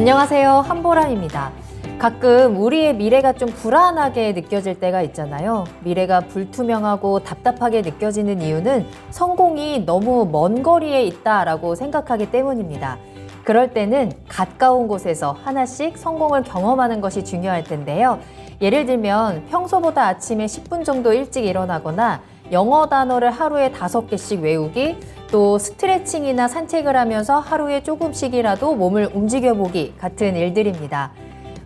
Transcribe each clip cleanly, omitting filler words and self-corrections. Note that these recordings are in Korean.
안녕하세요. 한보람입니다. 가끔 우리의 미래가 좀 불안하게 느껴질 때가 있잖아요. 미래가 불투명하고 답답하게 느껴지는 이유는 성공이 너무 먼 거리에 있다라고 생각하기 때문입니다. 그럴 때는 가까운 곳에서 하나씩 성공을 경험하는 것이 중요할 텐데요. 예를 들면 평소보다 아침에 10분 정도 일찍 일어나거나 영어 단어를 하루에 5개씩 외우기, 또 스트레칭이나 산책을 하면서 하루에 조금씩이라도 몸을 움직여보기 같은 일들입니다.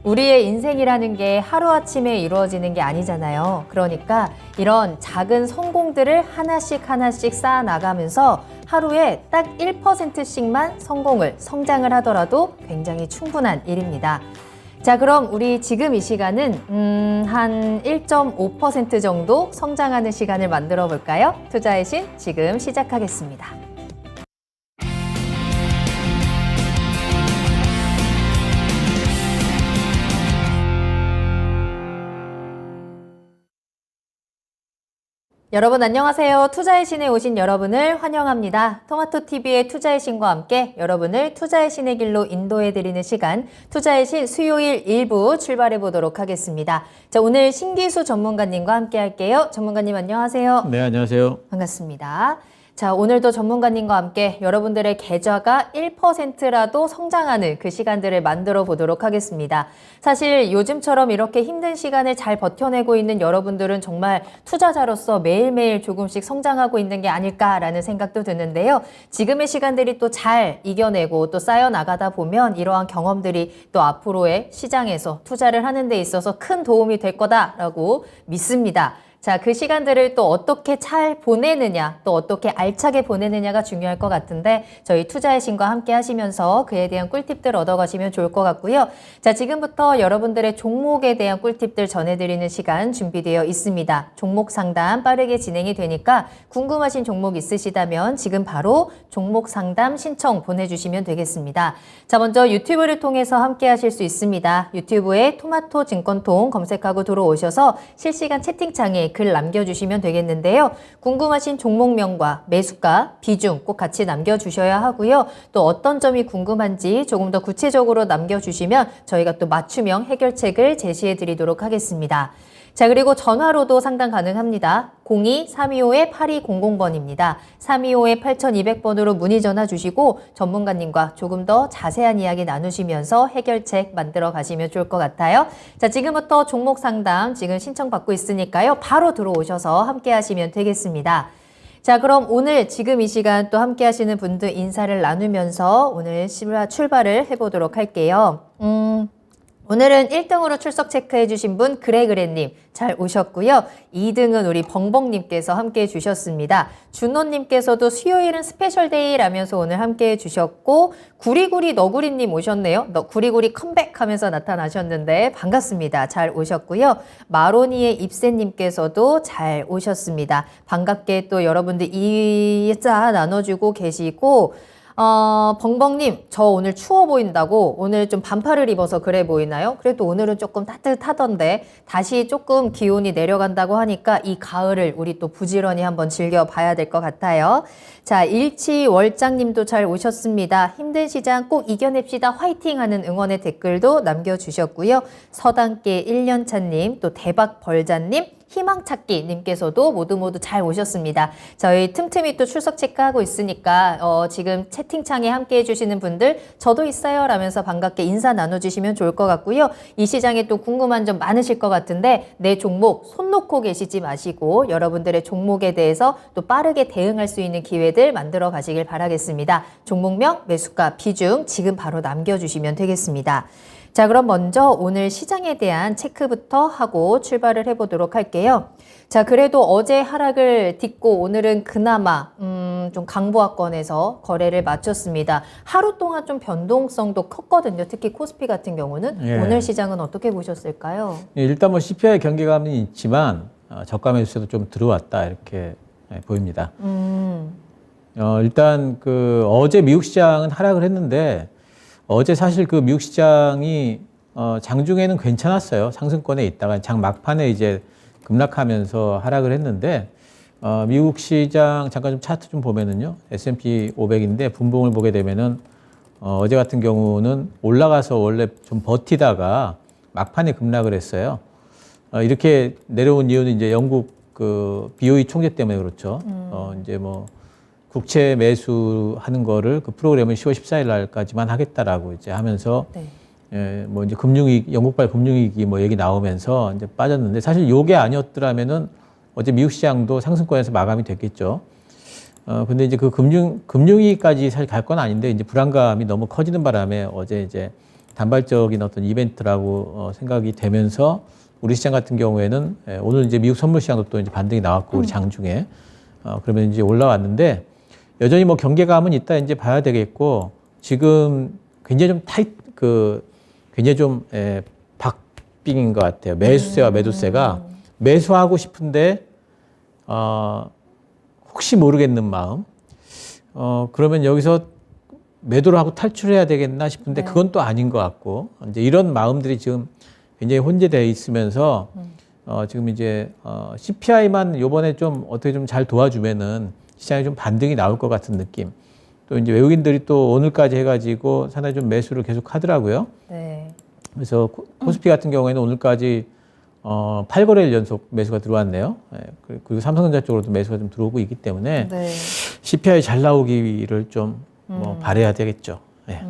우리의 인생이라는 게 하루아침에 이루어지는 게 아니잖아요. 그러니까 이런 작은 성공들을 하나씩 쌓아나가면서 하루에 딱 1%씩만 성장을 하더라도 굉장히 충분한 일입니다. 자, 그럼 우리 지금 이 시간은 한 1.5% 정도 성장하는 시간을 만들어 볼까요? 투자의 신 지금 시작하겠습니다. 여러분 안녕하세요. 투자의 신에 오신 여러분을 환영합니다. 토마토TV의 투자의 신과 함께 여러분을 투자의 신의 길로 인도해드리는 시간, 투자의 신 수요일 1부 출발해 보도록 하겠습니다. 자, 오늘 신기수 전문가님과 함께 할게요. 전문가님 안녕하세요. 네, 안녕하세요. 반갑습니다. 자, 오늘도 전문가님과 함께 여러분들의 계좌가 1%라도 성장하는 그 시간들을 만들어 보도록 하겠습니다. 사실 요즘처럼 이렇게 힘든 시간을 잘 버텨내고 있는 여러분들은 정말 투자자로서 매일매일 조금씩 성장하고 있는 게 아닐까라는 생각도 드는데요. 지금의 시간들이 또 잘 이겨내고 또 쌓여나가다 보면 이러한 경험들이 또 앞으로의 시장에서 투자를 하는 데 있어서 큰 도움이 될 거다라고 믿습니다. 자, 그 시간들을 또 어떻게 잘 보내느냐, 또 어떻게 알차게 보내느냐가 중요할 것 같은데 저희 투자의 신과 함께 하시면서 그에 대한 꿀팁들 얻어가시면 좋을 것 같고요. 자, 지금부터 여러분들의 종목에 대한 꿀팁들 전해드리는 시간 준비되어 있습니다. 종목 상담 빠르게 진행이 되니까 궁금하신 종목 있으시다면 지금 바로 종목 상담 신청 보내주시면 되겠습니다. 자, 먼저 유튜브를 통해서 함께 하실 수 있습니다. 유튜브에 토마토 증권통 검색하고 들어오셔서 실시간 채팅창에 글 남겨주시면 되겠는데요. 궁금하신 종목명과 매수가, 비중 꼭 같이 남겨주셔야 하고요. 또 어떤 점이 궁금한지 조금 더 구체적으로 남겨주시면 저희가 또 맞춤형 해결책을 제시해 드리도록 하겠습니다. 자, 그리고 전화로도 상담 가능합니다. 02-325-8200번입니다. 325-8200번으로 문의 전화 주시고 전문가님과 조금 더 자세한 이야기 나누시면서 해결책 만들어 가시면 좋을 것 같아요. 자, 지금부터 종목 상담 지금 신청받고 있으니까요. 바로 들어오셔서 함께 하시면 되겠습니다. 자, 그럼 오늘 지금 이 시간 또 함께 하시는 분들 인사를 나누면서 오늘 출발을 해보도록 할게요. 오늘은 1등으로 출석 체크해 주신 분 그래그래님 잘 오셨고요. 2등은 우리 벙벙님께서 함께 해주셨습니다. 준호님께서도 수요일은 스페셜데이라면서 오늘 함께 해주셨고 구리구리 너구리님 오셨네요. 구리구리 컴백하면서 나타나셨는데 반갑습니다. 잘 오셨고요. 마로니의 입새님께서도 잘 오셨습니다. 반갑게 또 여러분들 이자 나눠주고 계시고 벙벙님, 저 오늘 추워 보인다고 오늘 좀 반팔을 입어서 그래 보이나요? 그래도 오늘은 조금 따뜻하던데 다시 조금 기온이 내려간다고 하니까 이 가을을 우리 또 부지런히 한번 즐겨봐야 될 것 같아요. 자, 일치월장님도 잘 오셨습니다. 힘든 시장 꼭 이겨냅시다. 화이팅 하는 응원의 댓글도 남겨주셨고요. 서당계 1년차님, 또 대박벌자님, 희망찾기 님께서도 모두 잘 오셨습니다. 저희 틈틈이 또 출석 체크하고 있으니까 지금 채팅창에 함께 해주시는 분들 저도 있어요 라면서 반갑게 인사 나눠주시면 좋을 것 같고요. 이 시장에 또 궁금한 점 많으실 것 같은데 내 종목 손 놓고 계시지 마시고 여러분들의 종목에 대해서 또 빠르게 대응할 수 있는 기회들 만들어 가시길 바라겠습니다. 종목명, 매수가, 비중 지금 바로 남겨주시면 되겠습니다. 자, 그럼 먼저 오늘 시장에 대한 체크부터 하고 출발을 해보도록 할게요. 자, 그래도 어제 하락을 딛고 오늘은 그나마 좀 강보합권에서 거래를 마쳤습니다. 하루 동안 좀 변동성도 컸거든요. 특히 코스피 같은 경우는. 예. 오늘 시장은 어떻게 보셨을까요? 예, 일단 뭐 CPI 경계감이 있지만 저가 매수세도 좀 들어왔다 이렇게 보입니다. 일단 어제 미국 시장은 하락을 했는데 어제 사실 그 미국 시장이 장중에는 괜찮았어요. 상승권에 있다가 장 막판에 이제 급락하면서 하락을 했는데 미국 시장 잠깐 좀 차트 좀 보면은요. S&P 500인데 분봉을 보게 되면은 어제 같은 경우는 올라가서 원래 좀 버티다가 막판에 급락을 했어요. 이렇게 내려온 이유는 이제 영국 그 BOE 총재 때문에 그렇죠. 이제 뭐 국채 매수하는 거를 그 프로그램을 10월 14일 날까지만 하겠다라고 이제 하면서 네. 예, 뭐 이제 금융위기, 영국발 금융위기 뭐 얘기 나오면서 이제 빠졌는데 사실 요게 아니었더라면은 어제 미국 시장도 상승권에서 마감이 됐겠죠. 근데 이제 그 금융위기까지 사실 갈 건 아닌데 이제 불안감이 너무 커지는 바람에 어제 이제 단발적인 어떤 이벤트라고 생각이 되면서 우리 시장 같은 경우에는 오늘 이제 미국 선물 시장도 또 이제 반등이 나왔고 우리 장중에 그러면 이제 올라왔는데 여전히 뭐 경계감은 있다 이제 봐야 되겠고 지금 굉장히 좀 굉장히 좀 박빙인 것 같아요. 매수세와 매도세가 매수하고 싶은데 혹시 모르겠는 마음. 그러면 여기서 매도를 하고 탈출해야 되겠나 싶은데 그건 또 아닌 것 같고 이제 이런 마음들이 지금 굉장히 혼재되어 있으면서 지금 이제 CPI만 요번에 좀 어떻게 좀 잘 도와주면은 시장에 좀 반등이 나올 것 같은 느낌. 또 이제 외국인들이 또 오늘까지 해가지고 상당히 좀 매수를 계속 하더라고요. 네. 그래서 코스피 같은 경우에는 오늘까지 8거래일 연속 매수가 들어왔네요. 그리고 삼성전자 쪽으로도 매수가 좀 들어오고 있기 때문에 네. CPI 잘 나오기를 좀 뭐 바라야 되겠죠. 네.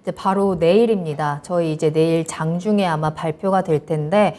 이제 바로 내일입니다. 저희 이제 내일 장중에 아마 발표가 될 텐데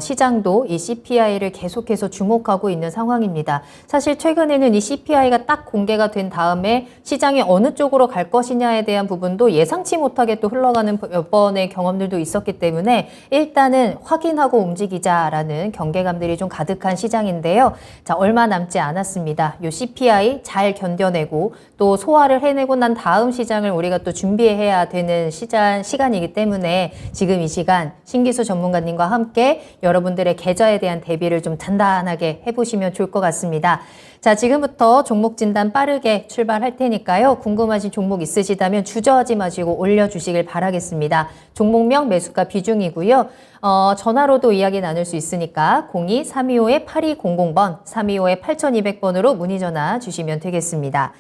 시장도 이 CPI를 계속해서 주목하고 있는 상황입니다. 사실 최근에는 이 CPI가 딱 공개가 된 다음에 시장이 어느 쪽으로 갈 것이냐에 대한 부분도 예상치 못하게 또 흘러가는 몇 번의 경험들도 있었기 때문에 일단은 확인하고 움직이자라는 경계감들이 좀 가득한 시장인데요. 자, 얼마 남지 않았습니다. 이 CPI 잘 견뎌내고 또 소화를 해내고 난 다음 시장을 우리가 또 준비해야 되는 시간이기 때문에 지금 이 시간 신기수 전문가님과 함께 여러분들의 계좌에 대한 대비를 좀 단단하게 해보시면 좋을 것 같습니다. 자, 지금부터 종목 진단 빠르게 출발할 테니까요. 궁금하신 종목 있으시다면 주저하지 마시고 올려주시길 바라겠습니다. 종목명, 매수가 비중이고요. 전화로도 이야기 나눌 수 있으니까 02-325-8200번, 325-8200번으로 문의 전화 주시면 되겠습니다.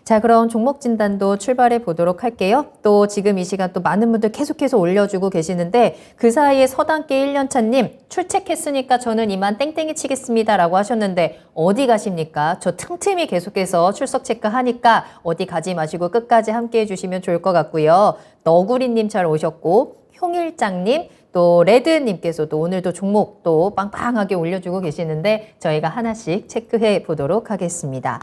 자, 그럼 종목 진단도 출발해 보도록 할게요. 또 지금 이 시간 또 많은 분들 계속해서 올려주고 계시는데 그 사이에 서당계 1년차님 출첵했으니까 저는 이만 땡땡이 치겠습니다 라고 하셨는데 어디 가십니까? 저 틈틈이 계속해서 출석 체크하니까 어디 가지 마시고 끝까지 함께 해주시면 좋을 것 같고요. 너구리님 잘 오셨고 홍일장님 또 레드님께서도 오늘도 종목 또 빵빵하게 올려주고 계시는데 저희가 하나씩 체크해 보도록 하겠습니다.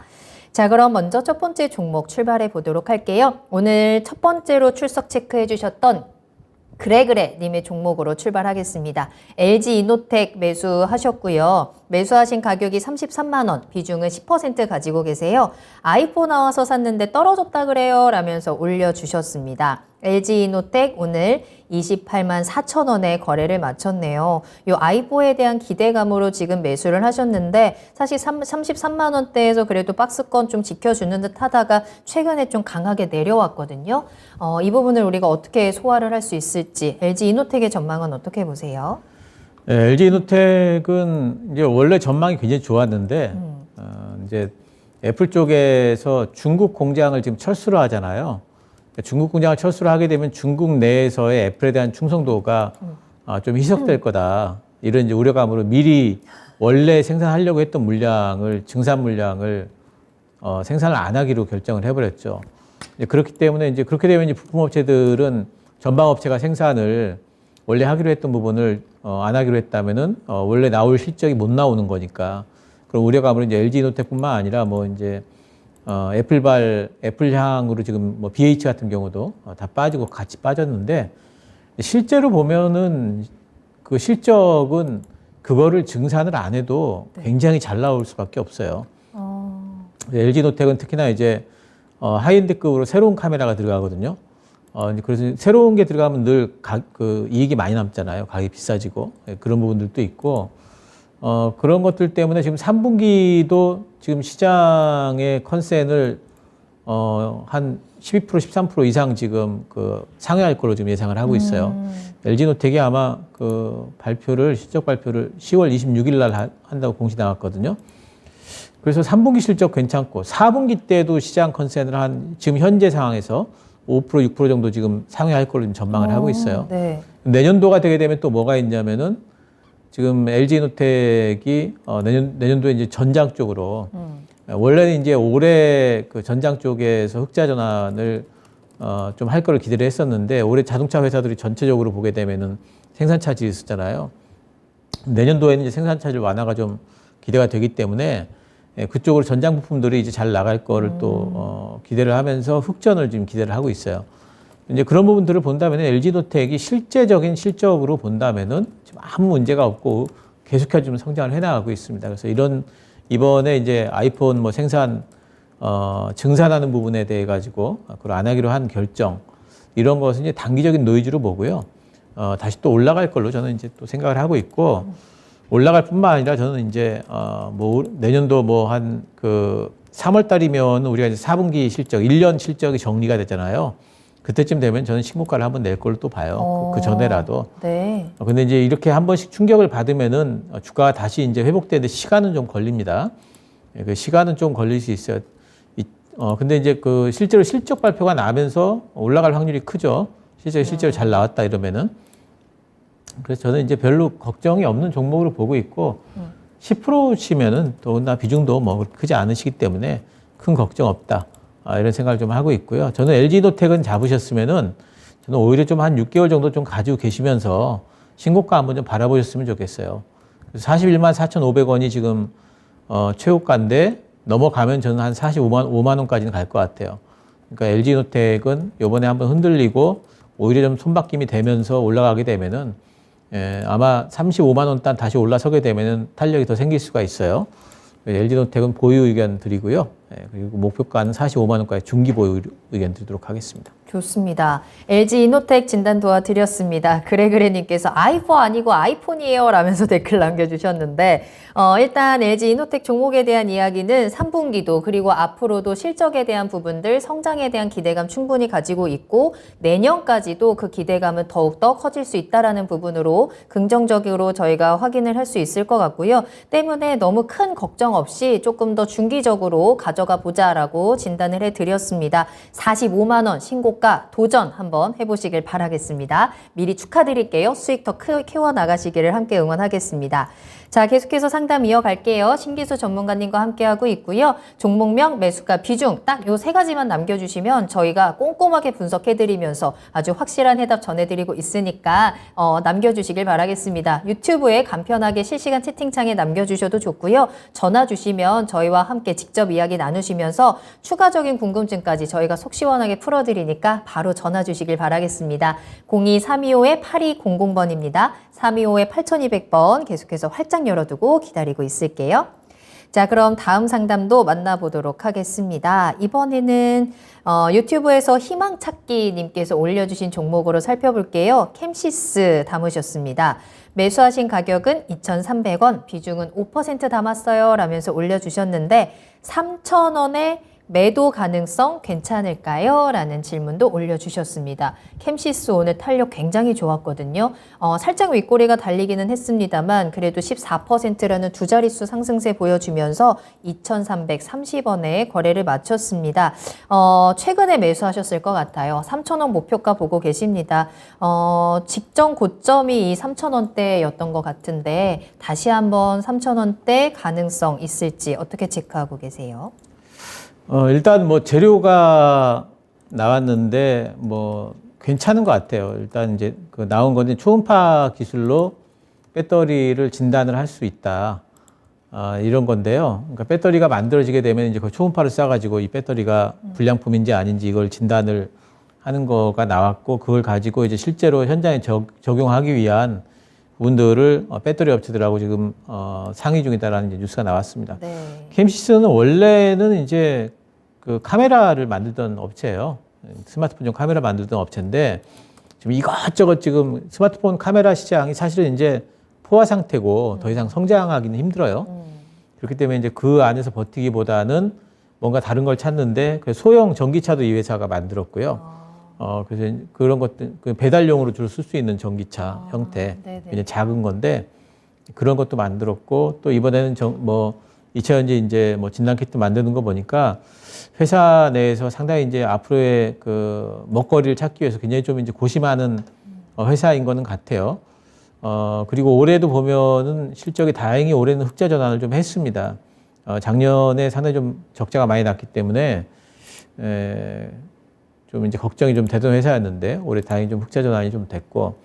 자, 그럼 먼저 첫 번째 종목 출발해 보도록 할게요. 오늘 첫 번째로 출석 체크해 주셨던 그래그래 님의 종목으로 출발하겠습니다. LG 이노텍 매수하셨고요. 매수하신 가격이 33만 원, 비중은 10% 가지고 계세요. 아이폰 나와서 샀는데 떨어졌다 그래요 라면서 올려주셨습니다. LG 이노텍 오늘 28만 4천 원에 거래를 마쳤네요. 이 아이포에 대한 기대감으로 지금 매수를 하셨는데 사실 33만 원대에서 그래도 박스권 좀 지켜주는 듯 하다가 최근에 좀 강하게 내려왔거든요. 이 부분을 우리가 어떻게 소화를 할 수 있을지 LG 이노텍의 전망은 어떻게 보세요? 네, LG 이노텍은 이제 원래 전망이 굉장히 좋았는데 이제 애플 쪽에서 중국 공장을 지금 철수를 하잖아요. 중국 공장을 철수를 하게 되면 중국 내에서의 애플에 대한 충성도가 좀 희석될 거다. 이런 이제 우려감으로 미리 원래 생산하려고 했던 물량을, 증산 물량을 생산을 안 하기로 결정을 해버렸죠. 그렇기 때문에 이제 그렇게 되면 이제 부품업체들은 전방업체가 생산을 원래 하기로 했던 부분을 안 하기로 했다면은 원래 나올 실적이 못 나오는 거니까 그런 우려감으로 이제 LG 이노텍뿐만 아니라 뭐 이제 애플향으로 지금 뭐 BH 같은 경우도 다 빠지고 같이 빠졌는데 실제로 보면은 그 실적은 그거를 증산을 안 해도 굉장히 잘 나올 수밖에 없어요. LG 노텍은 특히나 이제 하이엔드급으로 새로운 카메라가 들어가거든요. 그래서 새로운 게 들어가면 늘 그 이익이 많이 남잖아요. 가격이 비싸지고 그런 부분들도 있고 그런 것들 때문에 지금 3분기도 지금 시장의 컨센을 한 12%, 13% 이상 지금 그 상회할 걸로 지금 예상을 하고 있어요. LG노텍이 아마 그 실적 발표를 10월 26일 날 한다고 공시 나왔거든요. 그래서 3분기 실적 괜찮고 4분기 때도 시장 컨센을 지금 현재 상황에서 5%, 6% 정도 지금 상회할 걸로 지금 전망을 하고 있어요. 네. 내년도가 되게 되면 또 뭐가 있냐면은 지금 LG노텍이 내년도에 이제 전장 쪽으로 원래는 이제 올해 그 전장 쪽에서 흑자 전환을 좀 할 거를 기대를 했었는데 올해 자동차 회사들이 전체적으로 보게 되면은 생산 차질이 있었잖아요. 내년도에는 이제 생산 차질 완화가 좀 기대가 되기 때문에 그쪽으로 전장 부품들이 이제 잘 나갈 거를 또 기대를 하면서 흑전을 지금 기대를 하고 있어요. 이제 그런 부분들을 본다면 LG노텍이 실제적인 실적으로 본다면은 지금 아무 문제가 없고 계속해서 좀 성장을 해나가고 있습니다. 그래서 이번에 이제 아이폰 뭐 생산 증산하는 부분에 대해 가지고 그걸 안 하기로 한 결정 이런 것은 이제 단기적인 노이즈로 보고요. 다시 또 올라갈 걸로 저는 이제 또 생각을 하고 있고 올라갈 뿐만 아니라 저는 이제 뭐 내년도 뭐 한 그 3월 달이면 우리가 이제 4분기 실적, 1년 실적이 정리가 됐잖아요. 그때쯤 되면 저는 신고가를 한번 낼 걸로 또 봐요. 그 전에라도. 네. 근데 이제 이렇게 한 번씩 충격을 받으면은 주가가 다시 이제 회복되는데 시간은 좀 걸립니다. 그 시간은 좀 걸릴 수 있어요. 근데 이제 그 실제로 실적 발표가 나면서 올라갈 확률이 크죠. 실제로 잘 나왔다 이러면은. 그래서 저는 이제 별로 걱정이 없는 종목으로 보고 있고 10%치면은 더구나 비중도 뭐 크지 않으시기 때문에 큰 걱정 없다. 이런 생각을 좀 하고 있고요. 저는 LG노텍은 잡으셨으면은 저는 오히려 좀 한 6개월 정도 좀 가지고 계시면서 신고가 한번 좀 바라보셨으면 좋겠어요. 그래서 41만 4,500원이 지금 최고가인데 넘어가면 저는 한 45만 원까지는 갈 것 같아요. 그러니까 LG노텍은 이번에 한번 흔들리고 오히려 좀 손바뀜이 되면서 올라가게 되면은 아마 35만 원 단 다시 올라서게 되면은 탄력이 더 생길 수가 있어요. LG노텍은 보유 의견 드리고요. 그리고 목표가는 45만 원까지 중기 보유 의견 드리도록 하겠습니다. 좋습니다. LG이노텍 진단 도와드렸습니다. 그래그래님께서 아이폰 아니고 아이폰이에요 라면서 댓글 남겨주셨는데 일단 LG이노텍 종목에 대한 이야기는 3분기도 그리고 앞으로도 실적에 대한 부분들 성장에 대한 기대감 충분히 가지고 있고 내년까지도 그 기대감은 더욱더 커질 수 있다는 부분으로 긍정적으로 저희가 확인을 할 수 있을 것 같고요. 때문에 너무 큰 걱정 없이 조금 더 중기적으로 가져가 보자라고 진단을 해드렸습니다. 45만 원 신고가 도전 한번 해보시길 바라겠습니다. 미리 축하드릴게요. 수익 더 키워나가시기를 함께 응원하겠습니다. 자, 계속해서 상담 이어갈게요. 신기수 전문가님과 함께하고 있고요. 종목명, 매수가, 비중 딱 요 세 가지만 남겨주시면 저희가 꼼꼼하게 분석해드리면서 아주 확실한 해답 전해드리고 있으니까 남겨주시길 바라겠습니다. 유튜브에 간편하게 실시간 채팅창에 남겨주셔도 좋고요. 전화 주시면 저희와 함께 직접 이야기 나누시면서 추가적인 궁금증까지 저희가 속 시원하게 풀어드리니까 바로 전화 주시길 바라겠습니다. 02-325-8200번입니다. 325-8200번 계속해서 활짝 열어두고 기다리고 있을게요. 자, 그럼 다음 상담도 만나보도록 하겠습니다. 이번에는 유튜브에서 희망찾기 님께서 올려주신 종목으로 살펴볼게요. 캠시스 담으셨습니다. 매수하신 가격은 2,300원, 비중은 5% 담았어요 라면서 올려주셨는데 3,000원에 매도 가능성 괜찮을까요? 라는 질문도 올려주셨습니다. 캠시스 오늘 탄력 굉장히 좋았거든요. 살짝 윗꼬리가 달리기는 했습니다만 그래도 14%라는 두 자릿수 상승세 보여주면서 2,330원에 거래를 마쳤습니다. 최근에 매수하셨을 것 같아요. 3,000원 목표가 보고 계십니다. 직전 고점이 이 3,000원대였던 것 같은데 다시 한번 3,000원대 가능성 있을지 어떻게 체크하고 계세요? 일단 뭐 재료가 나왔는데 뭐 괜찮은 것 같아요. 일단 이제 그 나온 건데 초음파 기술로 배터리를 진단을 할 수 있다. 이런 건데요. 그러니까 배터리가 만들어지게 되면 이제 그 초음파를 쏴가지고 이 배터리가 불량품인지 아닌지 이걸 진단을 하는 거가 나왔고 그걸 가지고 이제 실제로 현장에 적용하기 위한 부분들을 배터리 업체들하고 지금 상의 중이다라는 이제 뉴스가 나왔습니다. 네. 캠시스는 원래는 이제 그 카메라를 만들던 업체예요. 스마트폰용 카메라 만들던 업체인데 지금 이것저것 지금 스마트폰 카메라 시장이 사실은 이제 포화 상태고 더 이상 성장하기는 힘들어요. 그렇기 때문에 이제 그 안에서 버티기보다는 뭔가 다른 걸 찾는데 그 소형 전기차도 이 회사가 만들었고요. 그래서 그런 것들 그 배달용으로 주로 쓸 수 있는 전기차 형태, 네네. 그냥 작은 건데 그런 것도 만들었고 또 이번에는 뭐 2차 전지 이제 뭐 진단키트 만드는 거 보니까 회사 내에서 상당히 이제 앞으로의 그 먹거리를 찾기 위해서 굉장히 좀 이제 고심하는 회사인 거는 같아요. 그리고 올해도 보면은 실적이 다행히 올해는 흑자 전환을 좀 했습니다. 작년에 상당히 좀 적자가 많이 났기 때문에 좀 이제 걱정이 좀 되던 회사였는데 올해 다행히 좀 흑자 전환이 좀 됐고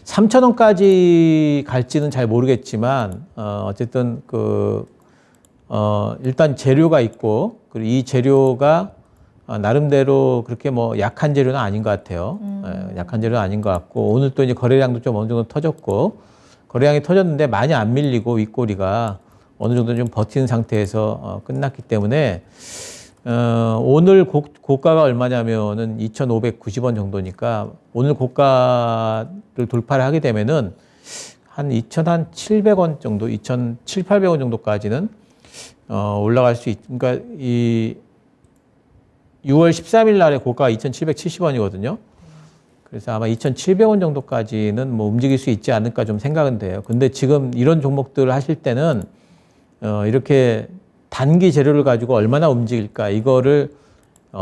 3,000원까지 갈지는 잘 모르겠지만 어쨌든 일단 재료가 있고 그리고 이 재료가 나름대로 그렇게 뭐 약한 재료는 아닌 것 같아요. 약한 재료는 아닌 것 같고 오늘 또 이제 거래량도 좀 어느 정도 터졌고 거래량이 터졌는데 많이 안 밀리고 윗꼬리가 어느 정도 좀 버티는 상태에서 끝났기 때문에 오늘 고가가 얼마냐면은 2,590원 정도니까 오늘 고가를 돌파를 하게 되면은 한 2,700원 정도, 2,700~800원 정도까지는 올라갈 수 그러니까 이 6월 13일 날에 고가가 2,770원이거든요. 그래서 아마 2,700원 정도까지는 뭐 움직일 수 있지 않을까 좀 생각은 돼요. 근데 지금 이런 종목들을 하실 때는 이렇게 단기 재료를 가지고 얼마나 움직일까 이거를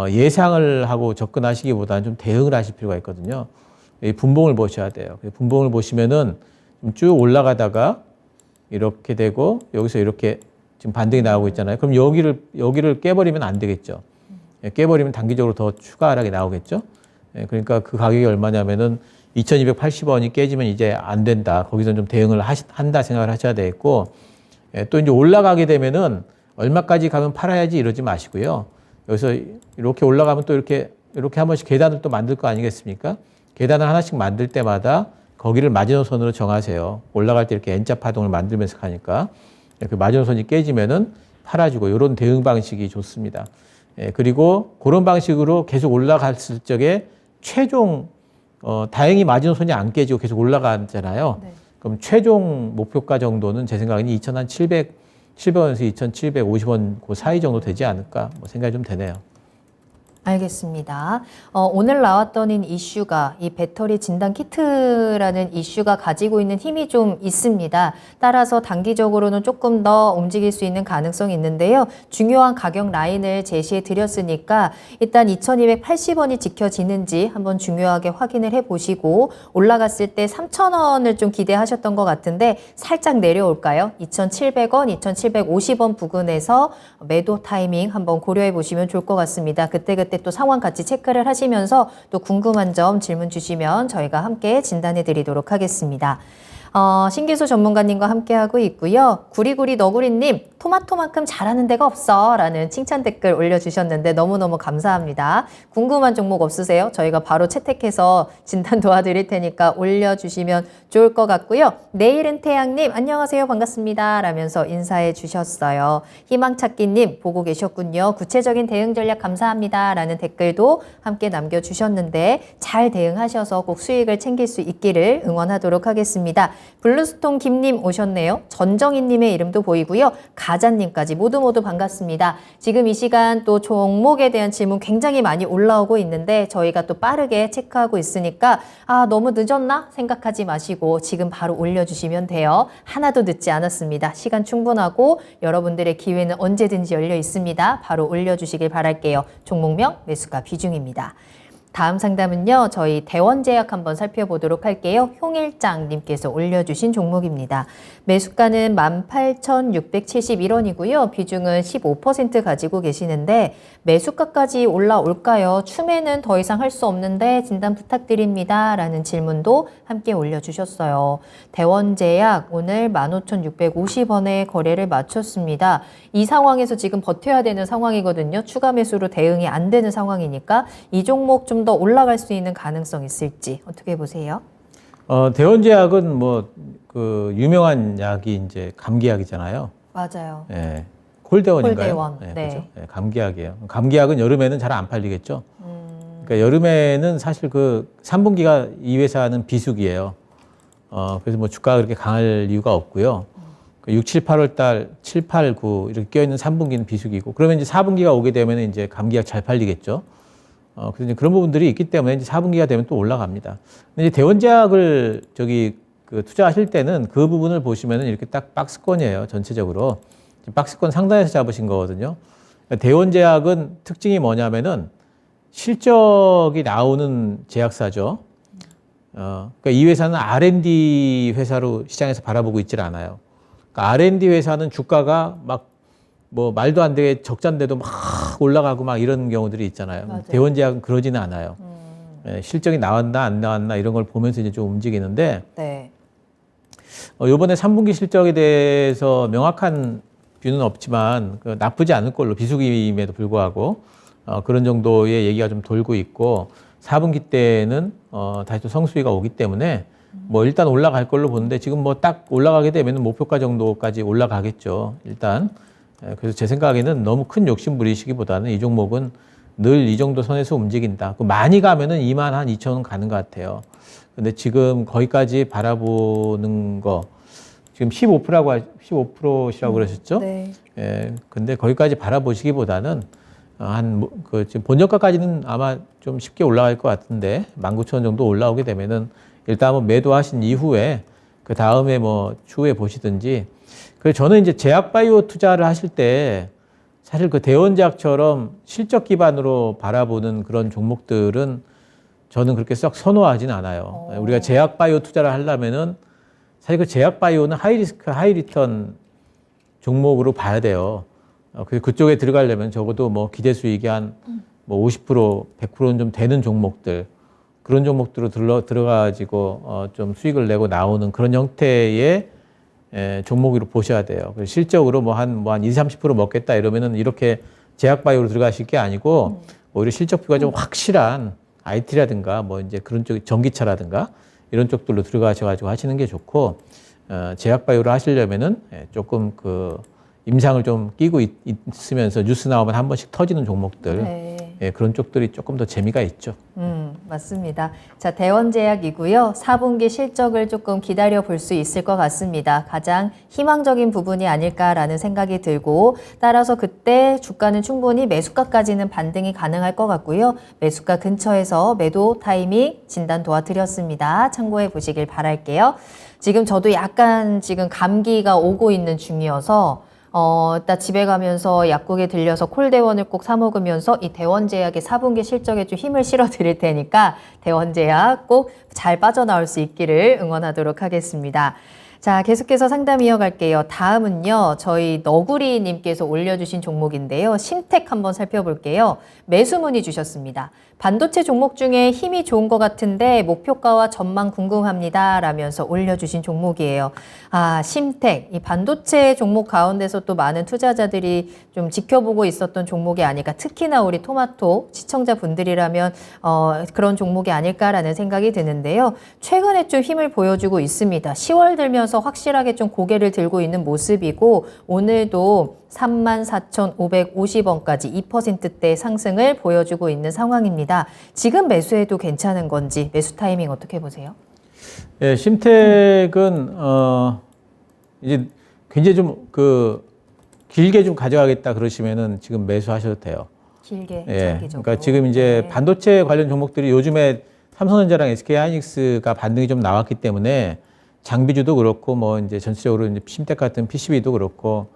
예상을 하고 접근하시기보다는 좀 대응을 하실 필요가 있거든요. 이 분봉을 보셔야 돼요. 분봉을 보시면은 좀 쭉 올라가다가 이렇게 되고 여기서 이렇게 지금 반등이 나오고 있잖아요. 그럼 여기를 깨버리면 안 되겠죠. 깨버리면 단기적으로 더 추가 하락이 나오겠죠. 그러니까 그 가격이 얼마냐면은 2,280원이 깨지면 이제 안 된다. 거기서 좀 대응을 한다 생각을 하셔야 되겠고 또 이제 올라가게 되면은 얼마까지 가면 팔아야지 이러지 마시고요. 여기서 이렇게 올라가면 또 이렇게 한 번씩 계단을 또 만들 거 아니겠습니까? 계단을 하나씩 만들 때마다 거기를 마지노선으로 정하세요. 올라갈 때 이렇게 N자 파동을 만들면서 가니까 그 마지노선이 깨지면은 팔아주고 이런 대응 방식이 좋습니다. 그리고 그런 방식으로 계속 올라갔을 적에 최종 다행히 마지노선이 안 깨지고 계속 올라가잖아요. 네. 그럼 최종 목표가 정도는 제 생각에는 2,700원에서 2,750원 그 사이 정도 되지 않을까 뭐 생각이 좀 되네요. 알겠습니다. 오늘 나왔던 이슈가 이 배터리 진단 키트라는 이슈가 가지고 있는 힘이 좀 있습니다. 따라서 단기적으로는 조금 더 움직일 수 있는 가능성이 있는데요. 중요한 가격 라인을 제시해 드렸으니까 일단 2,280원이 지켜지는지 한번 중요하게 확인을 해 보시고 올라갔을 때 3,000원을 좀 기대하셨던 것 같은데 살짝 내려올까요? 2,700원, 2,750원 부근에서 매도 타이밍 한번 고려해 보시면 좋을 것 같습니다. 그때 또 상황 같이 체크를 하시면서 또 궁금한 점 질문 주시면 저희가 함께 진단해 드리도록 하겠습니다. 신기수 전문가님과 함께하고 있고요. 구리구리 너구리님, 토마토만큼 잘하는 데가 없어 라는 칭찬 댓글 올려주셨는데 너무너무 감사합니다. 궁금한 종목 없으세요? 저희가 바로 채택해서 진단 도와드릴 테니까 올려주시면 좋을 것 같고요. 내일은 태양님, 안녕하세요. 반갑습니다. 라면서 인사해 주셨어요. 희망찾기님, 보고 계셨군요. 구체적인 대응 전략 감사합니다. 라는 댓글도 함께 남겨주셨는데 잘 대응하셔서 꼭 수익을 챙길 수 있기를 응원하도록 하겠습니다. 블루스톤 김님 오셨네요. 전정희님의 이름도 보이고요. 가자님까지 모두 반갑습니다. 지금 이 시간 또 종목에 대한 질문 굉장히 많이 올라오고 있는데 저희가 또 빠르게 체크하고 있으니까 너무 늦었나 생각하지 마시고 지금 바로 올려주시면 돼요. 하나도 늦지 않았습니다. 시간 충분하고 여러분들의 기회는 언제든지 열려 있습니다. 바로 올려주시길 바랄게요. 종목명, 매수가, 비중입니다. 다음 상담은요. 저희 대원제약 한번 살펴보도록 할게요. 홍일장님께서 올려주신 종목입니다. 매수가는 18,671원이고요. 비중은 15% 가지고 계시는데 매수가까지 올라올까요? 추매는 더 이상 할 수 없는데 진단 부탁드립니다. 라는 질문도 함께 올려주셨어요. 대원제약 오늘 15,650원에 거래를 마쳤습니다. 이 상황에서 지금 버텨야 되는 상황이거든요. 추가 매수로 대응이 안 되는 상황이니까 이 종목 좀 더 올라갈 수 있는 가능성 있을지 어떻게 보세요? 대원제약은 뭐 그 유명한 약이 이제 감기약이잖아요. 맞아요. 예. 콜대원인가요? 콜대원. 네. 네. 그렇죠? 네, 감기약이에요. 감기약은 여름에는 잘 안 팔리겠죠. 그러니까 여름에는 사실 그 3분기가 이 회사는 비수기예요. 그래서 뭐 주가가 그렇게 강할 이유가 없고요. 6, 7, 8월 달 7, 8, 9 이렇게 껴있는 3분기는 비수기고 그러면 이제 4분기가 오게 되면 이제 감기약 잘 팔리겠죠. 그래서 이제 그런 부분들이 있기 때문에 이제 4분기가 되면 또 올라갑니다. 근데 이제 대원제약을 투자하실 때는 그 부분을 보시면은 이렇게 딱 박스권이에요. 전체적으로. 박스권 상단에서 잡으신 거거든요. 대원제약은 특징이 뭐냐면은 실적이 나오는 제약사죠. 그러니까 이 회사는 R&D 회사로 시장에서 바라보고 있질 않아요. 그러니까 R&D 회사는 주가가 막 뭐 말도 안 되게 적자인데도 막 올라가고 막 이런 경우들이 있잖아요. 맞아요. 대원제약은 그러지는 않아요. 실적이 나왔나 안 나왔나 이런 걸 보면서 이제 좀 움직이는데 네. 이번에 3분기 실적에 대해서 명확한 뷰는 없지만 나쁘지 않을 걸로 비수기임에도 불구하고 그런 정도의 얘기가 좀 돌고 있고 4분기 때는 다시 또 성수기가 오기 때문에 뭐 일단 올라갈 걸로 보는데 지금 뭐 딱 올라가게 되면 목표가 정도까지 올라가겠죠. 일단 그래서 제 생각에는 너무 큰 욕심 부리시기보다는 이 종목은 늘 이 정도 선에서 움직인다. 많이 가면은 22,000원 가는 것 같아요. 근데 지금 거기까지 바라보는 거 지금 15%시라고 그러셨죠? 네. 예. 근데 거기까지 바라보시기보다는 지금 본저가까지는 아마 좀 쉽게 올라갈 것 같은데 19,000원 정도 올라오게 되면은 일단 한번 매도하신 이후에 그 다음에 뭐 추후에 보시든지. 그래서 저는 이제 제약바이오 투자를 하실 때 사실 그 대원제약처럼 실적 기반으로 바라보는 그런 종목들은 저는 그렇게 썩 선호하진 않아요. 우리가 제약바이오 투자를 하려면은 사실 그 제약바이오는 하이리스크, 하이리턴 종목으로 봐야 돼요. 그쪽에 들어가려면 적어도 뭐 기대 수익이 한 뭐 50%, 100%는 좀 되는 종목들, 그런 종목들로 들어가지고 좀 수익을 내고 나오는 그런 형태의 종목으로 보셔야 돼요. 그래서 실적으로 뭐 한 20, 30% 먹겠다 이러면은 이렇게 제약바이오로 들어가실 게 아니고 오히려 실적표가 좀 확실한 IT라든가 뭐 이제 그런 쪽, 전기차라든가 이런 쪽들로 들어가셔가지고 하시는 게 좋고, 제약바이오를 하시려면은 조금 그 임상을 좀 끼고 있으면서 뉴스 나오면 한 번씩 터지는 종목들, 네. 그런 쪽들이 조금 더 재미가 있죠. 맞습니다. 자, 대원제약이고요. 4분기 실적을 조금 기다려 볼 수 있을 것 같습니다. 가장 희망적인 부분이 아닐까라는 생각이 들고, 따라서 그때 주가는 충분히 매수가까지는 반등이 가능할 것 같고요. 매수가 근처에서 매도 타이밍 진단 도와드렸습니다. 참고해 보시길 바랄게요. 지금 저도 약간 지금 감기가 오고 있는 중이어서 일단 집에 가면서 약국에 들려서 콜대원을 꼭 사 먹으면서 이 대원제약의 4분기 실적에 좀 힘을 실어 드릴 테니까 대원제약 꼭 잘 빠져나올 수 있기를 응원하도록 하겠습니다. 자, 계속해서 상담 이어갈게요. 다음은요, 저희 너구리님께서 올려주신 종목인데요. 심택 한번 살펴볼게요. 매수 문의 주셨습니다. 반도체 종목 중에 힘이 좋은 것 같은데 목표가와 전망 궁금합니다. 라면서 올려주신 종목이에요. 아, 심택. 이 반도체 종목 가운데서 또 많은 투자자들이 좀 지켜보고 있었던 종목이 아닐까. 특히나 우리 토마토 시청자분들이라면 그런 종목이 아닐까라는 생각이 드는데요. 최근에 좀 힘을 보여주고 있습니다. 10월 들면서 확실하게 좀 고개를 들고 있는 모습이고 오늘도 34,550원까지 2%대 상승을 보여주고 있는 상황입니다. 지금 매수해도 괜찮은 건지 매수 타이밍 어떻게 보세요? 예, 심택은 이제 굉장히 좀 길게 좀 가져가겠다 그러시면은 지금 매수하셔도 돼요. 길게 예, 장기적으로. 그러니까 지금 이제 네. 반도체 관련 종목들이 요즘에 삼성전자랑 SK하이닉스가 반등이 좀 나왔기 때문에 장비주도 그렇고 뭐 이제 전체적으로 이제 심택 같은 PCB도 그렇고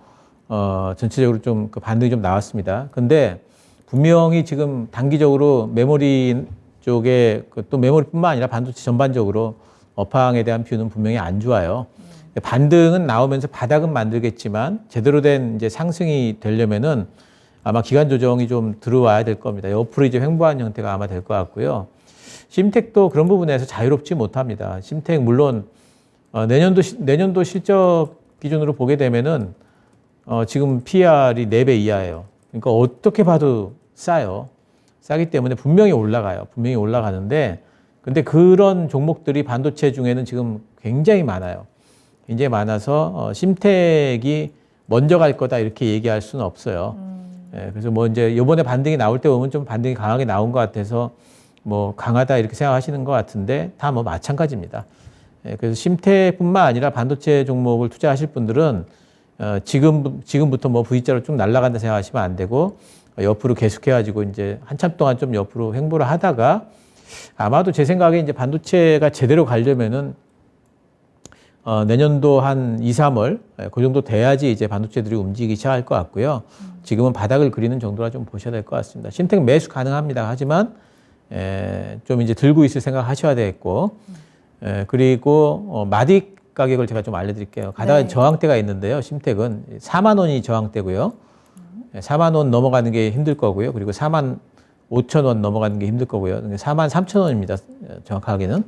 전체적으로 좀 그 반등이 좀 나왔습니다. 근데 분명히 지금 단기적으로 메모리 쪽에 또 메모리뿐만 아니라 반도체 전반적으로 업황에 대한 뷰는 분명히 안 좋아요. 반등은 나오면서 바닥은 만들겠지만 제대로 된 이제 상승이 되려면은 아마 기간 조정이 좀 들어와야 될 겁니다. 옆으로 이제 횡보하는 형태가 아마 될 것 같고요. 심택도 그런 부분에서 자유롭지 못합니다. 심택 물론 내년도 실적 기준으로 보게 되면은 지금 PR이 4배 이하예요. 그러니까 어떻게 봐도 싸요. 싸기 때문에 분명히 올라가요. 분명히 올라가는데 근데 그런 종목들이 반도체 중에는 지금 굉장히 많아요. 굉장히 많아서 심택이 먼저 갈 거다 이렇게 얘기할 수는 없어요. 예, 그래서 뭐 이제 이번에 반등이 나올 때 보면 좀 반등이 강하게 나온 것 같아서 뭐 강하다 이렇게 생각하시는 것 같은데 다 뭐 마찬가지입니다. 예, 그래서 심택뿐만 아니라 반도체 종목을 투자하실 분들은 지금부터 뭐 V자로 쭉 날아간다 생각하시면 안 되고 옆으로 계속해가지고 이제 한참 동안 좀 옆으로 횡보를 하다가 아마도 제 생각에 이제 반도체가 제대로 가려면은 내년도 한 2, 3월 그 정도 돼야지 이제 반도체들이 움직이기 시작할 것 같고요. 지금은 바닥을 그리는 정도라 좀 보셔야 될 것 같습니다. 신택 매수 가능합니다. 하지만 좀 이제 들고 있을 생각 하셔야 되겠고, 그리고 마딕 가격을 제가 좀 알려드릴게요. 가다가 네. 저항대가 있는데요. 심택은 4만 원이 저항대고요. 4만 원 넘어가는 게 힘들 거고요. 그리고 4만 5천 원 넘어가는 게 힘들 거고요. 4만 3천 원입니다. 정확하게는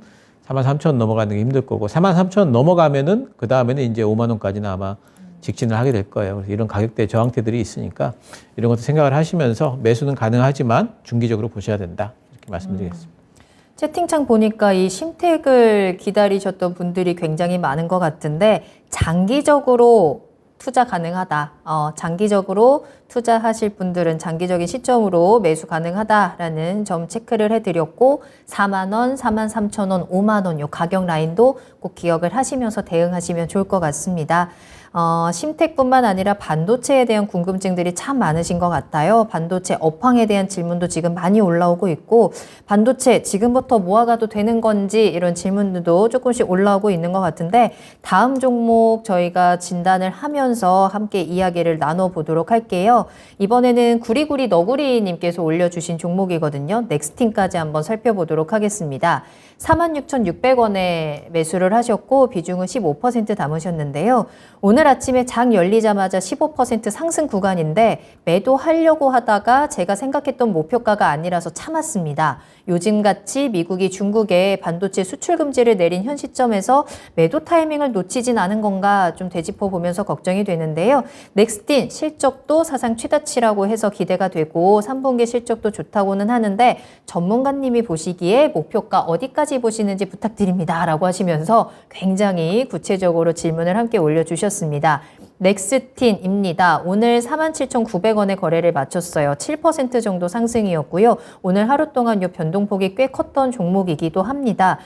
4만 3천 원 넘어가는 게 힘들 거고, 4만 3천 원 넘어가면은 그 다음에는 이제 5만 원까지는 아마 직진을 하게 될 거예요. 그래서 이런 가격대 저항대들이 있으니까 이런 것도 생각을 하시면서 매수는 가능하지만 중기적으로 보셔야 된다. 이렇게 말씀드리겠습니다. 채팅창 보니까 이 심택을 기다리셨던 분들이 굉장히 많은 것 같은데 장기적으로 투자 가능하다. 장기적으로 투자하실 분들은 장기적인 시점으로 매수 가능하다라는 점 체크를 해드렸고 4만 원, 4만 3천 원, 5만 원 요 가격 라인도 꼭 기억을 하시면서 대응하시면 좋을 것 같습니다. 심택뿐만 아니라 반도체에 대한 궁금증들이 참 많으신 것 같아요. 반도체 업황에 대한 질문도 지금 많이 올라오고 있고 반도체 지금부터 모아가도 되는 건지 이런 질문들도 조금씩 올라오고 있는 것 같은데 다음 종목 저희가 진단을 하면서 함께 이야기를 나눠보도록 할게요. 이번에는 구리구리 너구리님께서 올려주신 종목이거든요. 넥스틴까지 한번 살펴보도록 하겠습니다. 46,600원에 매수를 하셨고 비중은 15% 담으셨는데요. 오늘 아침에 장 열리자마자 15% 상승 구간인데 매도하려고 하다가 제가 생각했던 목표가가 아니라서 참았습니다. 요즘같이 미국이 중국에 반도체 수출 금지를 내린 현 시점에서 매도 타이밍을 놓치진 않은 건가 좀 되짚어 보면서 걱정이 되는데요. 넥스틴 실적도 사상 최다치라고 해서 기대가 되고 3분기 실적도 좋다고는 하는데 전문가님이 보시기에 목표가 어디까지 보시는지 부탁드립니다. 라고 하시면서 굉장히 구체적으로 질문을 함께 올려주셨습니다. 넥스틴입니다. 오늘 47,900원에 거래를 마쳤어요. 7% 정도 상승이었고요. 오늘 하루 동안 이 변동폭이 꽤 컸던 종목이기도 합니다.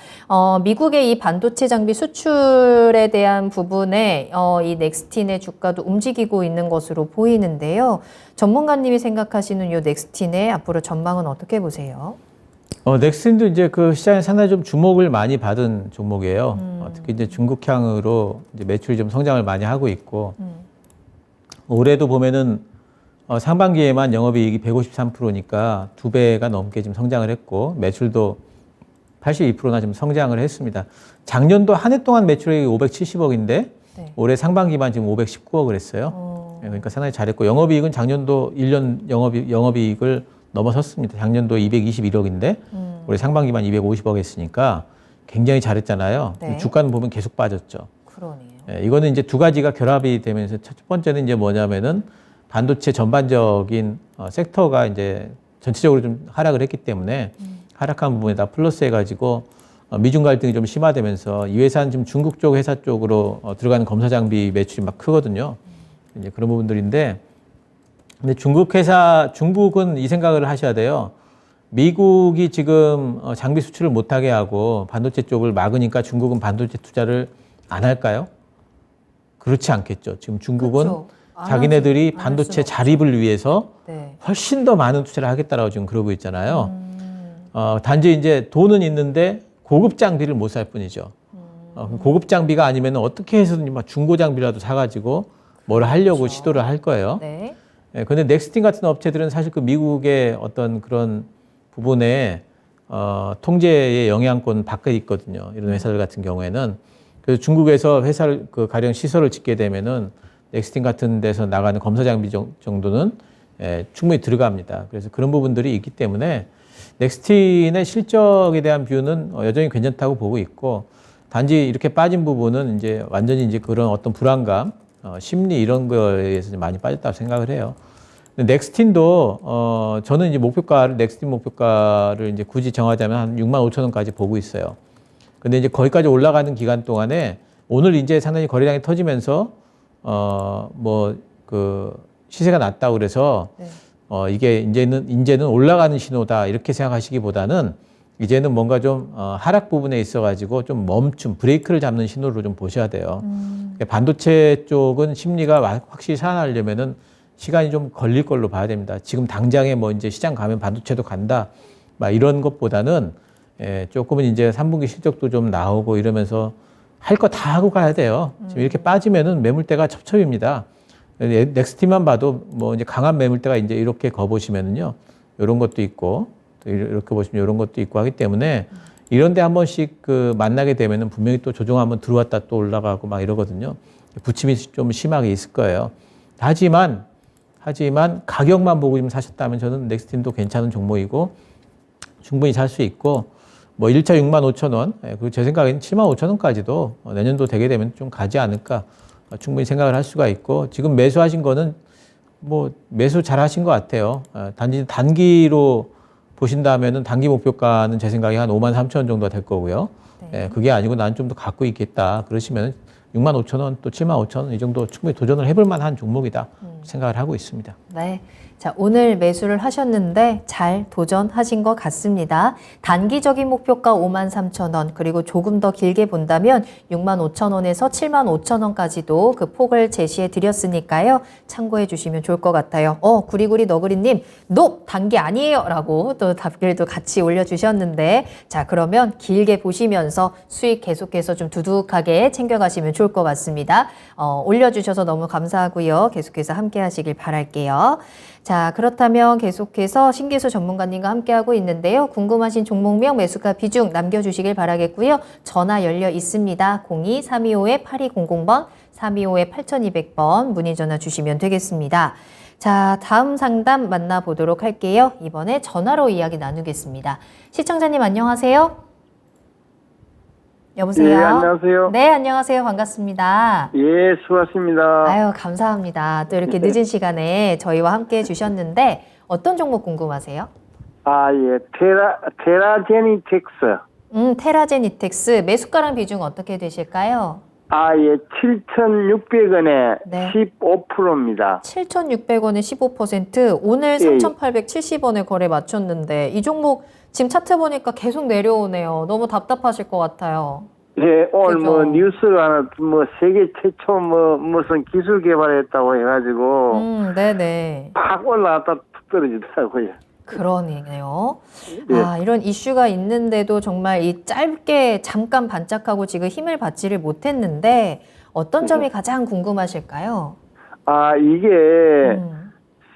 미국의 이 반도체 장비 수출에 대한 부분에 이 넥스틴의 주가도 움직이고 있는 것으로 보이는데요. 전문가님이 생각하시는 이 넥스틴의 앞으로 전망은 어떻게 보세요? 넥슨도 이제 그 시장에 상당히 좀 주목을 많이 받은 종목이에요. 특히 이제 중국향으로 이제 매출이 좀 성장을 많이 하고 있고, 올해도 보면은 상반기에만 영업이익이 153%니까 2배가 넘게 지금 성장을 했고, 매출도 82%나 지금 성장을 했습니다. 작년도 한 해 동안 매출이 570억인데, 네. 올해 상반기만 지금 519억을 했어요. 그러니까 상당히 잘했고, 영업이익은 작년도 1년 영업이익을 넘어섰습니다. 작년도 221억인데 올해 상반기만 250억 했으니까 굉장히 잘했잖아요. 네. 주가는 보면 계속 빠졌죠. 그러네요. 이거는 이제 두 가지가 결합이 되면서 첫 번째는 이제 뭐냐면은 반도체 전반적인 섹터가 이제 전체적으로 좀 하락을 했기 때문에 하락한 부분에다 플러스 해가지고 미중 갈등이 좀 심화되면서 이 회사는 지금 중국 쪽 회사 쪽으로 들어가는 검사 장비 매출이 막 크거든요. 이제 그런 부분들인데 근데 중국은 이 생각을 하셔야 돼요. 미국이 지금 장비 수출을 못하게 하고 반도체 쪽을 막으니까 중국은 반도체 투자를 안 할까요? 그렇지 않겠죠. 지금 중국은 그렇죠. 자기네들이 안 할 반도체 수는 없죠. 자립을 위해서 네. 훨씬 더 많은 투자를 하겠다라고 지금 그러고 있잖아요. 단지 이제 돈은 있는데 고급 장비를 못 살 뿐이죠. 고급 장비가 아니면 어떻게 해서든 막 중고 장비라도 사가지고 뭘 하려고 그렇죠. 시도를 할 거예요. 네. 근데 넥스틴 같은 업체들은 사실 그 미국의 어떤 그런 부분에 통제의 영향권 밖에 있거든요. 이런 회사들 같은 경우에는. 그래서 중국에서 회사를 가령 시설을 짓게 되면은 넥스틴 같은 데서 나가는 검사 장비 정도는 충분히 들어갑니다. 그래서 그런 부분들이 있기 때문에 넥스틴의 실적에 대한 뷰는 여전히 괜찮다고 보고 있고, 단지 이렇게 빠진 부분은 이제 완전히 이제 그런 어떤 불안감, 심리 이런 거에 의해서 많이 빠졌다고 생각을 해요. 근데 넥스틴도 저는 이제 넥스틴 목표가를 이제 굳이 정하자면 한 6만 5천 원까지 보고 있어요. 근데 이제 거기까지 올라가는 기간 동안에 오늘 이제 상당히 거래량이 터지면서 시세가 낮다고 그래서 네. 이게 이제는 올라가는 신호다 이렇게 생각하시기보다는 이제는 뭔가 좀 하락 부분에 있어가지고 좀 브레이크를 잡는 신호로 좀 보셔야 돼요. 반도체 쪽은 심리가 확실히 살아나려면은 시간이 좀 걸릴 걸로 봐야 됩니다. 지금 당장에 뭐 이제 시장 가면 반도체도 간다, 막 이런 것보다는 조금은 이제 3분기 실적도 좀 나오고 이러면서 할 거 다 하고 가야 돼요. 지금 이렇게 빠지면은 매물대가 첩첩입니다. 넥스티만 봐도 뭐 이제 강한 매물대가 이제 이렇게 거보시면은요, 이런 것도 있고, 또 이렇게 보시면 이런 것도 있고 하기 때문에 이런데 한 번씩 그 만나게 되면은 분명히 또 조정 한번 들어왔다 또 올라가고 막 이러거든요. 부침이 좀 심하게 있을 거예요. 하지만 가격만 보고 좀 사셨다면 저는 넥스틴도 괜찮은 종목이고 충분히 살 수 있고 뭐 1차 65,000원, 그리고 제 생각에는 75,000원까지도 내년도 되게 되면 좀 가지 않을까 충분히 생각을 할 수가 있고 지금 매수하신 거는 뭐 매수 잘 하신 것 같아요. 단지 단기로 보신다면은 단기 목표가는 제 생각에 한 53,000원 정도가 될 거고요. 네. 그게 아니고 난 좀 더 갖고 있겠다. 그러시면 65,000원 또 75,000원 이 정도 충분히 도전을 해볼 만한 종목이다 생각을 하고 있습니다. 네. 자, 오늘 매수를 하셨는데 잘 도전하신 것 같습니다. 단기적인 목표가 53,000원, 그리고 조금 더 길게 본다면 65,000원에서 75,000원까지도 그 폭을 제시해 드렸으니까요. 참고해 주시면 좋을 것 같아요. 구리구리 너구리님, 단기 아니에요. 라고 또 답글도 같이 올려주셨는데, 자, 그러면 길게 보시면서 수익 계속해서 좀 두둑하게 챙겨가시면 좋을 것 같습니다. 올려주셔서 너무 감사하고요. 계속해서 함께 하시길 바랄게요. 자, 그렇다면 계속해서 신기수 전문가님과 함께하고 있는데요. 궁금하신 종목명, 매수가 비중 남겨주시길 바라겠고요. 전화 열려 있습니다. 02-325-8200번, 325-8200번 문의 전화 주시면 되겠습니다. 자, 다음 상담 만나보도록 할게요. 이번에 전화로 이야기 나누겠습니다. 시청자님 안녕하세요. 여보세요? 예, 안녕하세요. 네, 안녕하세요. 반갑습니다. 예, 수고하십니다. 아유, 감사합니다. 또 이렇게 늦은 시간에 저희와 함께 해주셨는데 어떤 종목 궁금하세요? 아, 예, 테라제니텍스. 테라제니텍스 매수가랑 비중 어떻게 되실까요? 아, 예, 7,600원에 네. 15%입니다. 7,600원에 15%, 오늘 예. 3,870원에 거래 마쳤는데 이 종목 지금 차트 보니까 계속 내려오네요. 너무 답답하실 것 같아요. 예, 오늘 그죠. 뭐 뉴스를 하나, 뭐 세계 최초 무슨 기술 개발했다고 해가지고 네네. 팍 올라갔다 툭 떨어지더라고요. 그러네요. 예. 아, 이런 이슈가 있는데도 정말 이 짧게 잠깐 반짝하고 지금 힘을 받지를 못했는데 어떤 점이 가장 궁금하실까요? 아, 이게 음.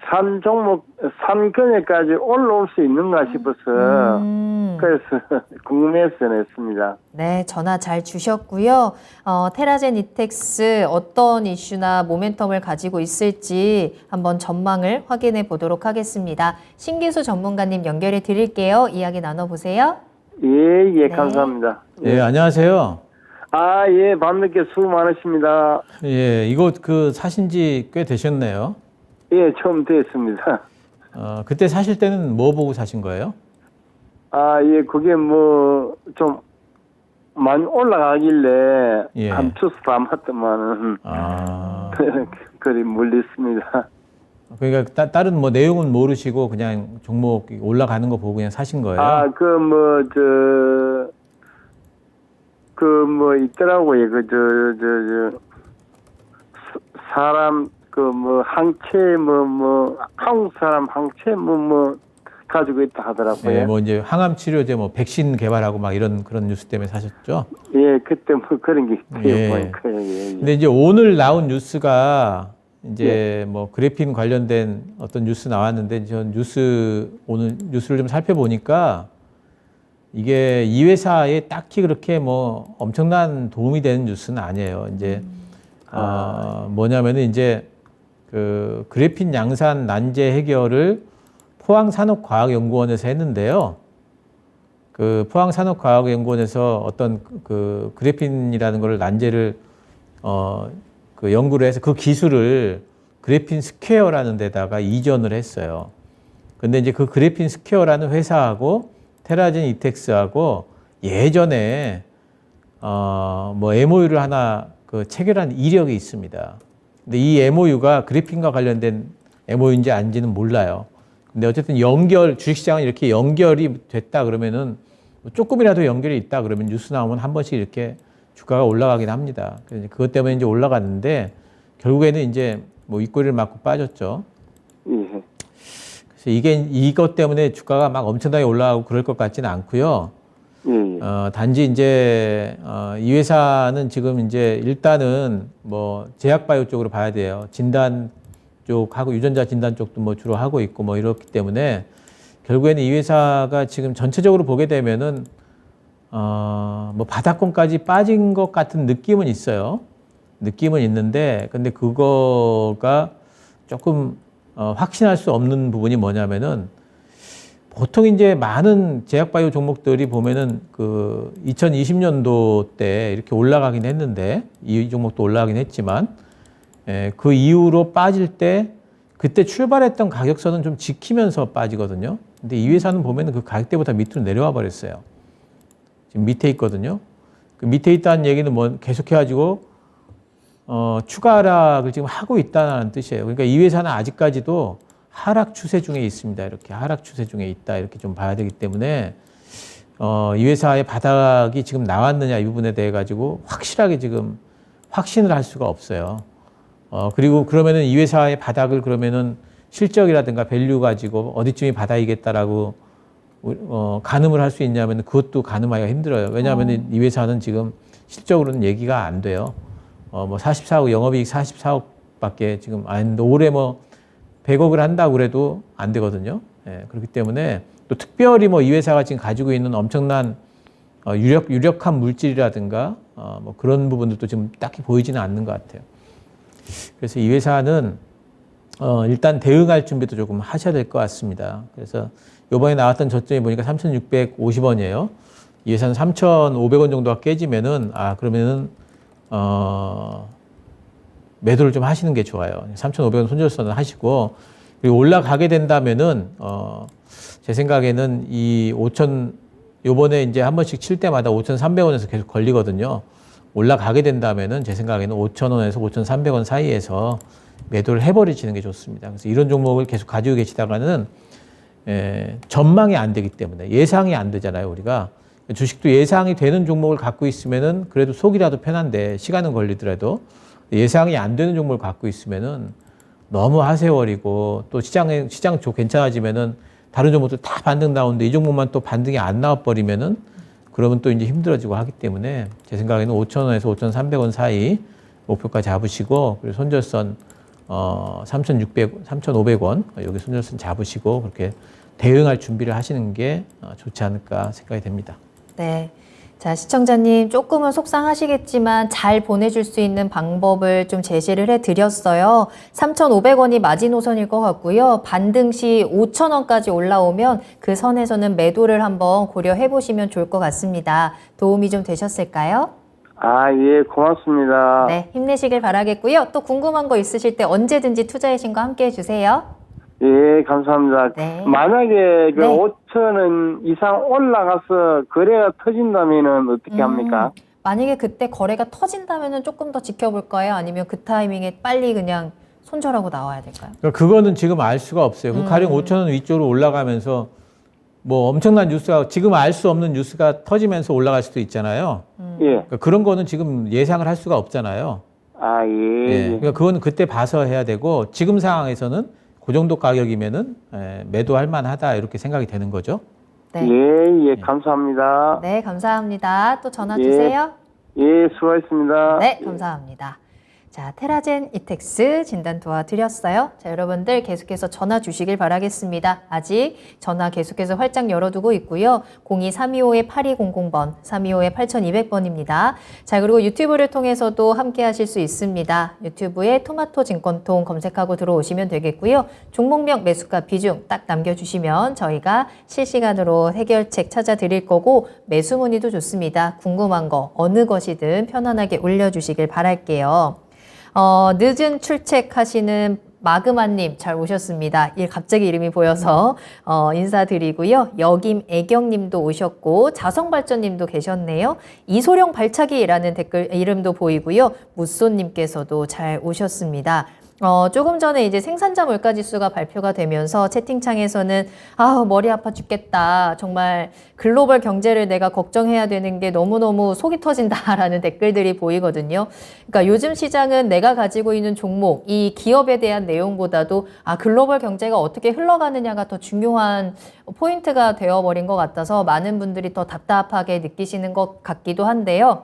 산 종목, 산 근에까지 올라올 수 있는가 싶어서 그래서 궁금해서 냈습니다. 네, 전화 잘 주셨고요. 테라제니텍스 어떤 이슈나 모멘텀을 가지고 있을지 한번 전망을 확인해 보도록 하겠습니다. 신기수 전문가님 연결해 드릴게요. 이야기 나눠보세요. 예, 예, 네. 감사합니다. 예, 안녕하세요. 아, 예, 밤늦게 수고 많으십니다. 예, 이거 그 사신 지 꽤 되셨네요. 예, 처음 됐습니다. 그때 사실 때는 뭐 보고 사신 거예요? 아, 예, 그게 뭐, 좀, 많이 올라가길래, 예. 한 투수 담았더만은, 아, 그리 물렸습니다. 그러니까 다른 뭐 내용은 모르시고 그냥 종목 올라가는 거 보고 그냥 사신 거예요? 아, 있더라고요. 사람, 항체, 한국 사람 항체, 가지고 있다 하더라고요. 예, 뭐 이제 항암 치료제 뭐 백신 개발하고 막 이런 그런 뉴스 때문에 사셨죠? 예, 그때 뭐 그런 게 있대요. 예. 보니까. 예. 근데 이제 오늘 나온 뉴스가 이제 뭐 그래핀 관련된 어떤 뉴스 나왔는데 전 오늘 뉴스를 좀 살펴보니까 이게 이 회사에 딱히 그렇게 뭐 엄청난 도움이 되는 뉴스는 아니에요. 이제 뭐냐면은 이제 그 그래핀 양산 난제 해결을 포항산업과학연구원에서 했는데요. 그 포항산업과학연구원에서 어떤 그 그래핀이라는 걸 난제를 그 연구를 해서 그 기술을 그래핀 스퀘어라는 데다가 이전을 했어요. 근데 이제 그 그래핀 스퀘어라는 회사하고 테라젠 이텍스하고 예전에 뭐 MOU를 하나 그 체결한 이력이 있습니다. 근데 이 MOU가 그래핀과 관련된 MOU인지 아닌지는 몰라요. 근데 어쨌든 주식시장은 이렇게 연결이 됐다 그러면은 조금이라도 연결이 있다 그러면 뉴스 나오면 한 번씩 이렇게 주가가 올라가긴 합니다. 그래서 그것 때문에 이제 올라갔는데 결국에는 이제 뭐 윗꼬리를 맞고 빠졌죠. 예. 그래서 이것 때문에 주가가 막 엄청나게 올라가고 그럴 것 같지는 않고요. 예, 예. 단지 이제 이 회사는 지금 이제 일단은 뭐 제약바이오 쪽으로 봐야 돼요. 진단 쪽하고 유전자 진단 쪽도 뭐 주로 하고 있고 뭐 이렇기 때문에 결국에는 이 회사가 지금 전체적으로 보게 되면은 뭐 바닥권까지 빠진 것 같은 느낌은 있어요. 느낌은 있는데 근데 그거가 조금 확신할 수 없는 부분이 뭐냐면은 보통 이제 많은 제약바이오 종목들이 보면은 그 2020년도 때 이렇게 올라가긴 했는데 이 종목도 올라가긴 했지만 그 이후로 빠질 때 그때 출발했던 가격선은 좀 지키면서 빠지거든요. 근데 이 회사는 보면은 그 가격대보다 밑으로 내려와 버렸어요. 지금 밑에 있거든요. 그 밑에 있다는 얘기는 뭐 계속해가지고 추가 하락을 지금 하고 있다는 뜻이에요. 그러니까 이 회사는 아직까지도 하락 추세 중에 있습니다. 이렇게 하락 추세 중에 있다. 이렇게 좀 봐야 되기 때문에 이 회사의 바닥이 지금 나왔느냐 이 부분에 대해 가지고 확실하게 지금 확신을 할 수가 없어요. 그리고 그러면은 이 회사의 바닥을 그러면은 실적이라든가 밸류 가지고 어디쯤이 바닥이겠다라고 가늠을 할 수 있냐면 그것도 가늠하기가 힘들어요. 왜냐하면 이 회사는 지금 실적으로는 얘기가 안 돼요. 뭐 44억 영업이익 44억밖에 지금 안 했는데 올해 뭐 100억을 한다고 그래도 안 되거든요. 예, 그렇기 때문에 또 특별히 뭐 이 회사가 지금 가지고 있는 엄청난 유력한 물질이라든가 뭐 그런 부분들도 지금 딱히 보이지는 않는 것 같아요. 그래서 이 회사는 일단 대응할 준비도 조금 하셔야 될 것 같습니다. 그래서 이번에 나왔던 저점이 보니까 3,650원이에요. 이 회사는 3,500원 정도가 깨지면은 그러면은 매도를 좀 하시는 게 좋아요. 3,500원 손절선을 하시고 그리고 올라가게 된다면은 제 생각에는 이 5,000 요번에 이제 한 번씩 칠 때마다 5,300원에서 계속 걸리거든요. 올라가게 된다면은 제 생각에는 5,000원에서 5,300원 사이에서 매도를 해버리시는 게 좋습니다. 그래서 이런 종목을 계속 가지고 계시다가는 전망이 안 되기 때문에 예상이 안 되잖아요. 우리가 주식도 예상이 되는 종목을 갖고 있으면은 그래도 속이라도 편한데 시간은 걸리더라도 예상이 안 되는 종목을 갖고 있으면은 너무 하세월이고 또 시장 쪽 괜찮아지면은 다른 종목들 다 반등 나오는데 이 종목만 또 반등이 안 나와버리면은 그러면 또 이제 힘들어지고 하기 때문에 제 생각에는 5,000원에서 5,300원 사이 목표가 잡으시고 그리고 손절선 3,500원 여기 손절선 잡으시고 그렇게 대응할 준비를 하시는 게 좋지 않을까 생각이 됩니다. 네. 자, 시청자님 조금은 속상하시겠지만 잘 보내줄 수 있는 방법을 좀 제시를 해드렸어요. 3,500원이 마지노선일 것 같고요. 반등 시 5,000원까지 올라오면 그 선에서는 매도를 한번 고려해 보시면 좋을 것 같습니다. 도움이 좀 되셨을까요? 예, 고맙습니다. 네, 힘내시길 바라겠고요. 또 궁금한 거 있으실 때 언제든지 투자의 신과 함께 해주세요. 예, 감사합니다. 네. 만약에 그 네. 5,000원 이상 올라가서 거래가 터진다면은 어떻게 합니까? 만약에 그때 거래가 터진다면 조금 더 지켜볼까요? 아니면 그 타이밍에 빨리 그냥 손절하고 나와야 될까요? 그러니까 그거는 지금 알 수가 없어요. 그 가령 5,000원 위쪽으로 올라가면서 뭐 엄청난 뉴스가 지금 알 수 없는 뉴스가 터지면서 올라갈 수도 있잖아요. 예. 그러니까 그런 거는 지금 예상을 할 수가 없잖아요. 예. 그러니까 그거는 그때 봐서 해야 되고 지금 상황에서는 그 정도 가격이면은 매도할 만하다 이렇게 생각이 되는 거죠. 네. 예, 감사합니다. 네, 감사합니다. 또 전화 예. 주세요. 예, 수고하셨습니다. 네, 감사합니다. 자, 테라젠 이텍스 진단 도와드렸어요. 자, 여러분들 계속해서 전화 주시길 바라겠습니다. 아직 전화 계속해서 활짝 열어두고 있고요. 02325-8200번, 325-8200번입니다. 자, 그리고 유튜브를 통해서도 함께 하실 수 있습니다. 유튜브에 토마토 증권통 검색하고 들어오시면 되겠고요. 종목명, 매수가, 비중 딱 남겨주시면 저희가 실시간으로 해결책 찾아드릴 거고 매수 문의도 좋습니다. 궁금한 거 어느 것이든 편안하게 올려주시길 바랄게요. 늦은 출첵하시는 마그마님 잘 오셨습니다. 갑자기 이름이 보여서 인사드리고요. 여김애경님도 오셨고 자성발전님도 계셨네요. 이소령 발차기라는 댓글 이름도 보이고요. 무쏘님께서도 잘 오셨습니다. 조금 전에 이제 생산자 물가지수가 발표가 되면서 채팅창에서는 머리 아파 죽겠다. 정말 글로벌 경제를 내가 걱정해야 되는 게 너무너무 속이 터진다라는 댓글들이 보이거든요. 그러니까 요즘 시장은 내가 가지고 있는 종목, 이 기업에 대한 내용보다도 글로벌 경제가 어떻게 흘러가느냐가 더 중요한 포인트가 되어버린 것 같아서 많은 분들이 더 답답하게 느끼시는 것 같기도 한데요.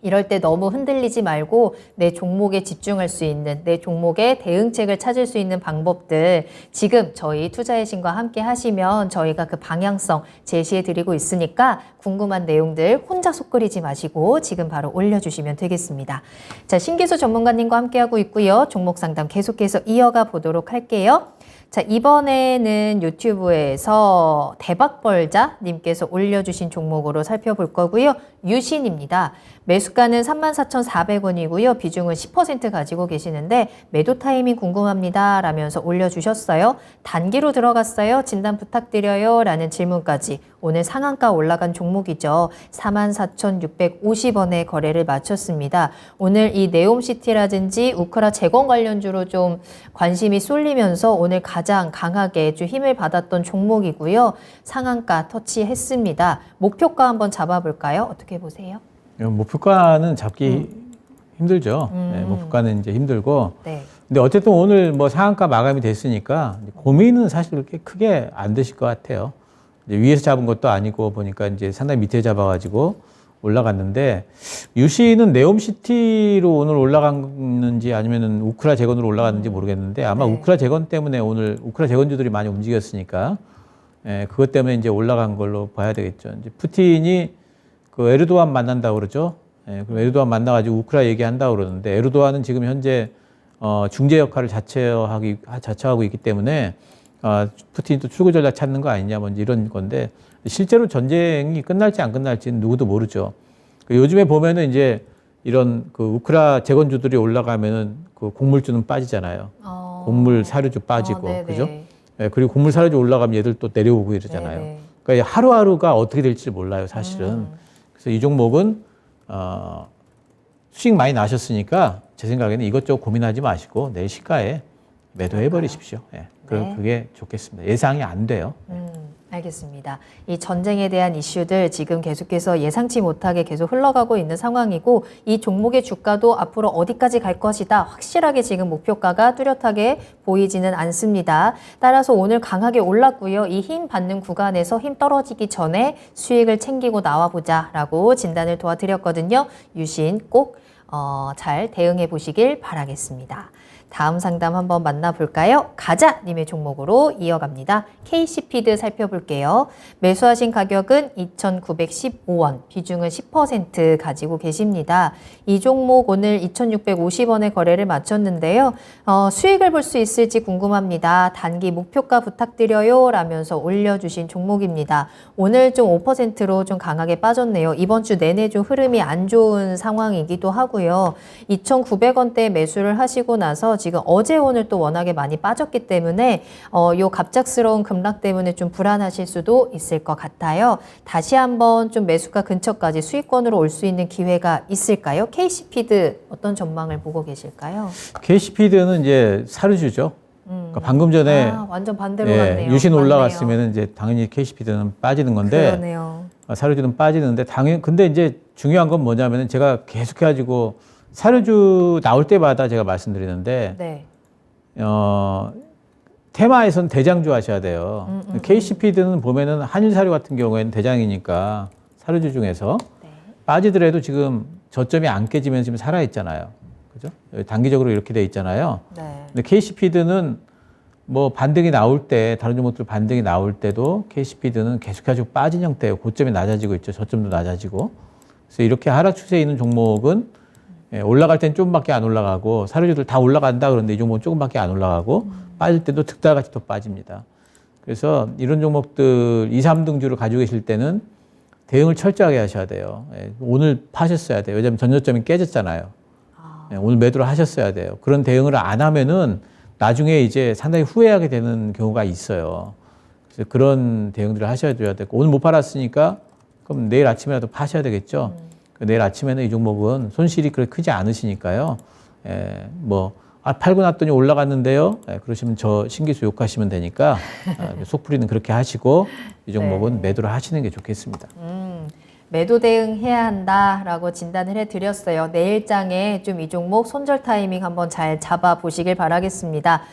이럴 때 너무 흔들리지 말고 내 종목에 집중할 수 있는, 내 종목의 대응책을 찾을 수 있는 방법들 지금 저희 투자의 신과 함께 하시면 저희가 그 방향성 제시해 드리고 있으니까 궁금한 내용들 혼자 속 끓이지 마시고 지금 바로 올려주시면 되겠습니다. 자, 신기수 전문가님과 함께하고 있고요. 종목 상담 계속해서 이어가 보도록 할게요. 자, 이번에는 유튜브에서 대박벌자님께서 올려주신 종목으로 살펴볼 거고요. 유신입니다. 매수가는 34,400원이고요. 비중은 10% 가지고 계시는데 매도 타이밍 궁금합니다. 라면서 올려주셨어요. 단기로 들어갔어요. 진단 부탁드려요. 라는 질문까지 오늘 상한가 올라간 종목이죠. 44,650원에 거래를 마쳤습니다. 오늘 이 네옴시티라든지 우크라 재건 관련주로 좀 관심이 쏠리면서 오늘 가장 강하게 좀 힘을 받았던 종목이고요. 상한가 터치했습니다. 목표가 한번 잡아볼까요? 어떻게 보세요? 목표가는 잡기 힘들죠. 네, 목표가는 이제 힘들고. 네. 근데 어쨌든 오늘 뭐 상한가 마감이 됐으니까 고민은 사실 그렇게 크게 안 되실 것 같아요. 이제 위에서 잡은 것도 아니고 보니까 이제 상당히 밑에 잡아가지고 올라갔는데 유시는 네옴시티로 오늘 올라갔는지 아니면은 우크라 재건으로 올라갔는지 모르겠는데 아마 네. 우크라 재건 때문에 오늘 우크라 재건주들이 많이 움직였으니까 그것 때문에 이제 올라간 걸로 봐야 되겠죠. 이제 푸틴이 그 에르도안 만난다고 그러죠. 그럼 에르도안 만나가지고 우크라 얘기한다고 그러는데 에르도안은 지금 현재 중재 역할을 자처하고 있기 때문에 푸틴이 또 출구 전략 찾는 거 아니냐 뭐 이런 건데 실제로 전쟁이 끝날지 안 끝날지는 누구도 모르죠. 요즘에 보면은 이제 이런 그 우크라 재건주들이 올라가면은 그 곡물주는 빠지잖아요. 곡물 사료주 빠지고 그죠? 네, 그리고 곡물 사료주 올라가면 얘들 또 내려오고 이러잖아요. 네네. 그러니까 하루하루가 어떻게 될지 몰라요, 사실은. 그래서 이 종목은 수익 많이 나셨으니까 제 생각에는 이것저것 고민하지 마시고 내일 시가에 매도해 버리십시오. 예. 그럼 그게 좋겠습니다. 예상이 안 돼요. 알겠습니다. 이 전쟁에 대한 이슈들 지금 계속해서 예상치 못하게 계속 흘러가고 있는 상황이고 이 종목의 주가도 앞으로 어디까지 갈 것이다. 확실하게 지금 목표가가 뚜렷하게 보이지는 않습니다. 따라서 오늘 강하게 올랐고요. 이 힘 받는 구간에서 힘 떨어지기 전에 수익을 챙기고 나와보자 라고 진단을 도와드렸거든요. 유신 꼭 잘 대응해 보시길 바라겠습니다. 다음 상담 한번 만나볼까요? 가자님의 종목으로 이어갑니다. KC피드 살펴볼게요. 매수하신 가격은 2,915원, 비중은 10% 가지고 계십니다. 이 종목 오늘 2,650원에 거래를 마쳤는데요. 수익을 볼 수 있을지 궁금합니다. 단기 목표가 부탁드려요 라면서 올려주신 종목입니다. 오늘 좀 5%로 좀 강하게 빠졌네요. 이번 주 내내 좀 흐름이 안 좋은 상황이기도 하고요. 2,900원대 매수를 하시고 나서 지금 어제 오늘 또 워낙에 많이 빠졌기 때문에 요 갑작스러운 급락 때문에 좀 불안하실 수도 있을 것 같아요. 다시 한번 좀 매수가 근처까지 수익권으로 올 수 있는 기회가 있을까요? KC피드 어떤 전망을 보고 계실까요? KC피드는 이제 사료주죠. 그러니까 방금 전에 완전 반대로 갔네요. 유신 맞네요. 올라갔으면 이제 당연히 KC피드는 빠지는 건데 그러네요. 사료주는 빠지는데 근데 이제 중요한 건 뭐냐면은 제가 계속해가지고 사료주 나올 때마다 제가 말씀드리는데 네. 테마에선 대장주 하셔야 돼요. KC피드는 보면은 한일사료 같은 경우에는 대장이니까 사료주 중에서 네. 빠지더라도 지금 저점이 안 깨지면서 지금 살아있잖아요. 그죠? 단기적으로 이렇게 돼 있잖아요. 네. 근데 KC피드는 뭐 반등이 나올 때, 다른 종목들 반등이 나올 때도 KC피드는 계속해서 빠진 형태예요. 고점이 낮아지고 있죠. 저점도 낮아지고. 그래서 이렇게 하락 추세에 있는 종목은 올라갈 땐 조금밖에 안 올라가고, 사료주들 다 올라간다 그러는데 이 종목은 조금밖에 안 올라가고, 빠질 때도 득달같이 또 빠집니다. 그래서 이런 종목들 2, 3등주를 가지고 계실 때는 대응을 철저하게 하셔야 돼요. 오늘 파셨어야 돼요. 왜냐하면 전저점이 깨졌잖아요. 오늘 매도를 하셨어야 돼요. 그런 대응을 안 하면은 나중에 이제 상당히 후회하게 되는 경우가 있어요. 그래서 그런 대응들을 하셔야 되고, 오늘 못 팔았으니까 그럼 내일 아침이라도 파셔야 되겠죠. 내일 아침에는 이 종목은 손실이 그렇게 크지 않으시니까요. 팔고 났더니 올라갔는데요. 그러시면 저 신기수 욕하시면 되니까 속풀이는 그렇게 하시고 이 종목은 매도를 하시는 게 좋겠습니다. 매도 대응해야 한다라고 진단을 해드렸어요. 내일장에 좀 이 종목 손절 타이밍 한번 잘 잡아보시길 바라겠습니다.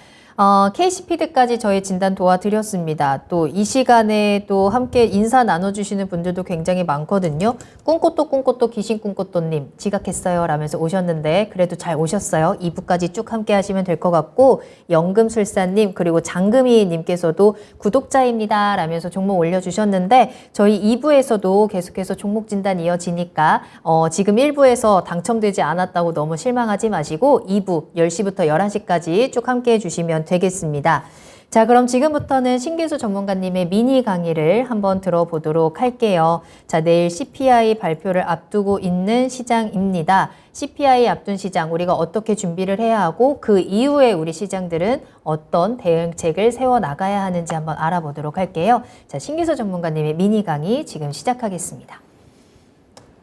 KC피드까지 저희 진단 도와드렸습니다. 또 이 시간에 또 함께 인사 나눠주시는 분들도 굉장히 많거든요. 꿈꽃도 귀신 꿈꽃도님 지각했어요 라면서 오셨는데 그래도 잘 오셨어요. 2부까지 쭉 함께 하시면 될 것 같고 연금술사님 그리고 장금희님께서도 구독자입니다 라면서 종목 올려주셨는데 저희 2부에서도 계속해서 종목 진단 이어지니까 지금 1부에서 당첨되지 않았다고 너무 실망하지 마시고 2부 10시부터 11시까지 쭉 함께 해주시면 되겠습니다. 자, 그럼 지금부터는 신기수 전문가님의 미니 강의를 한번 들어보도록 할게요. 자, 내일 CPI 발표를 앞두고 있는 시장입니다. CPI 앞둔 시장 우리가 어떻게 준비를 해야 하고 그 이후에 우리 시장들은 어떤 대응책을 세워나가야 하는지 한번 알아보도록 할게요. 자, 신기수 전문가님의 미니 강의 지금 시작하겠습니다.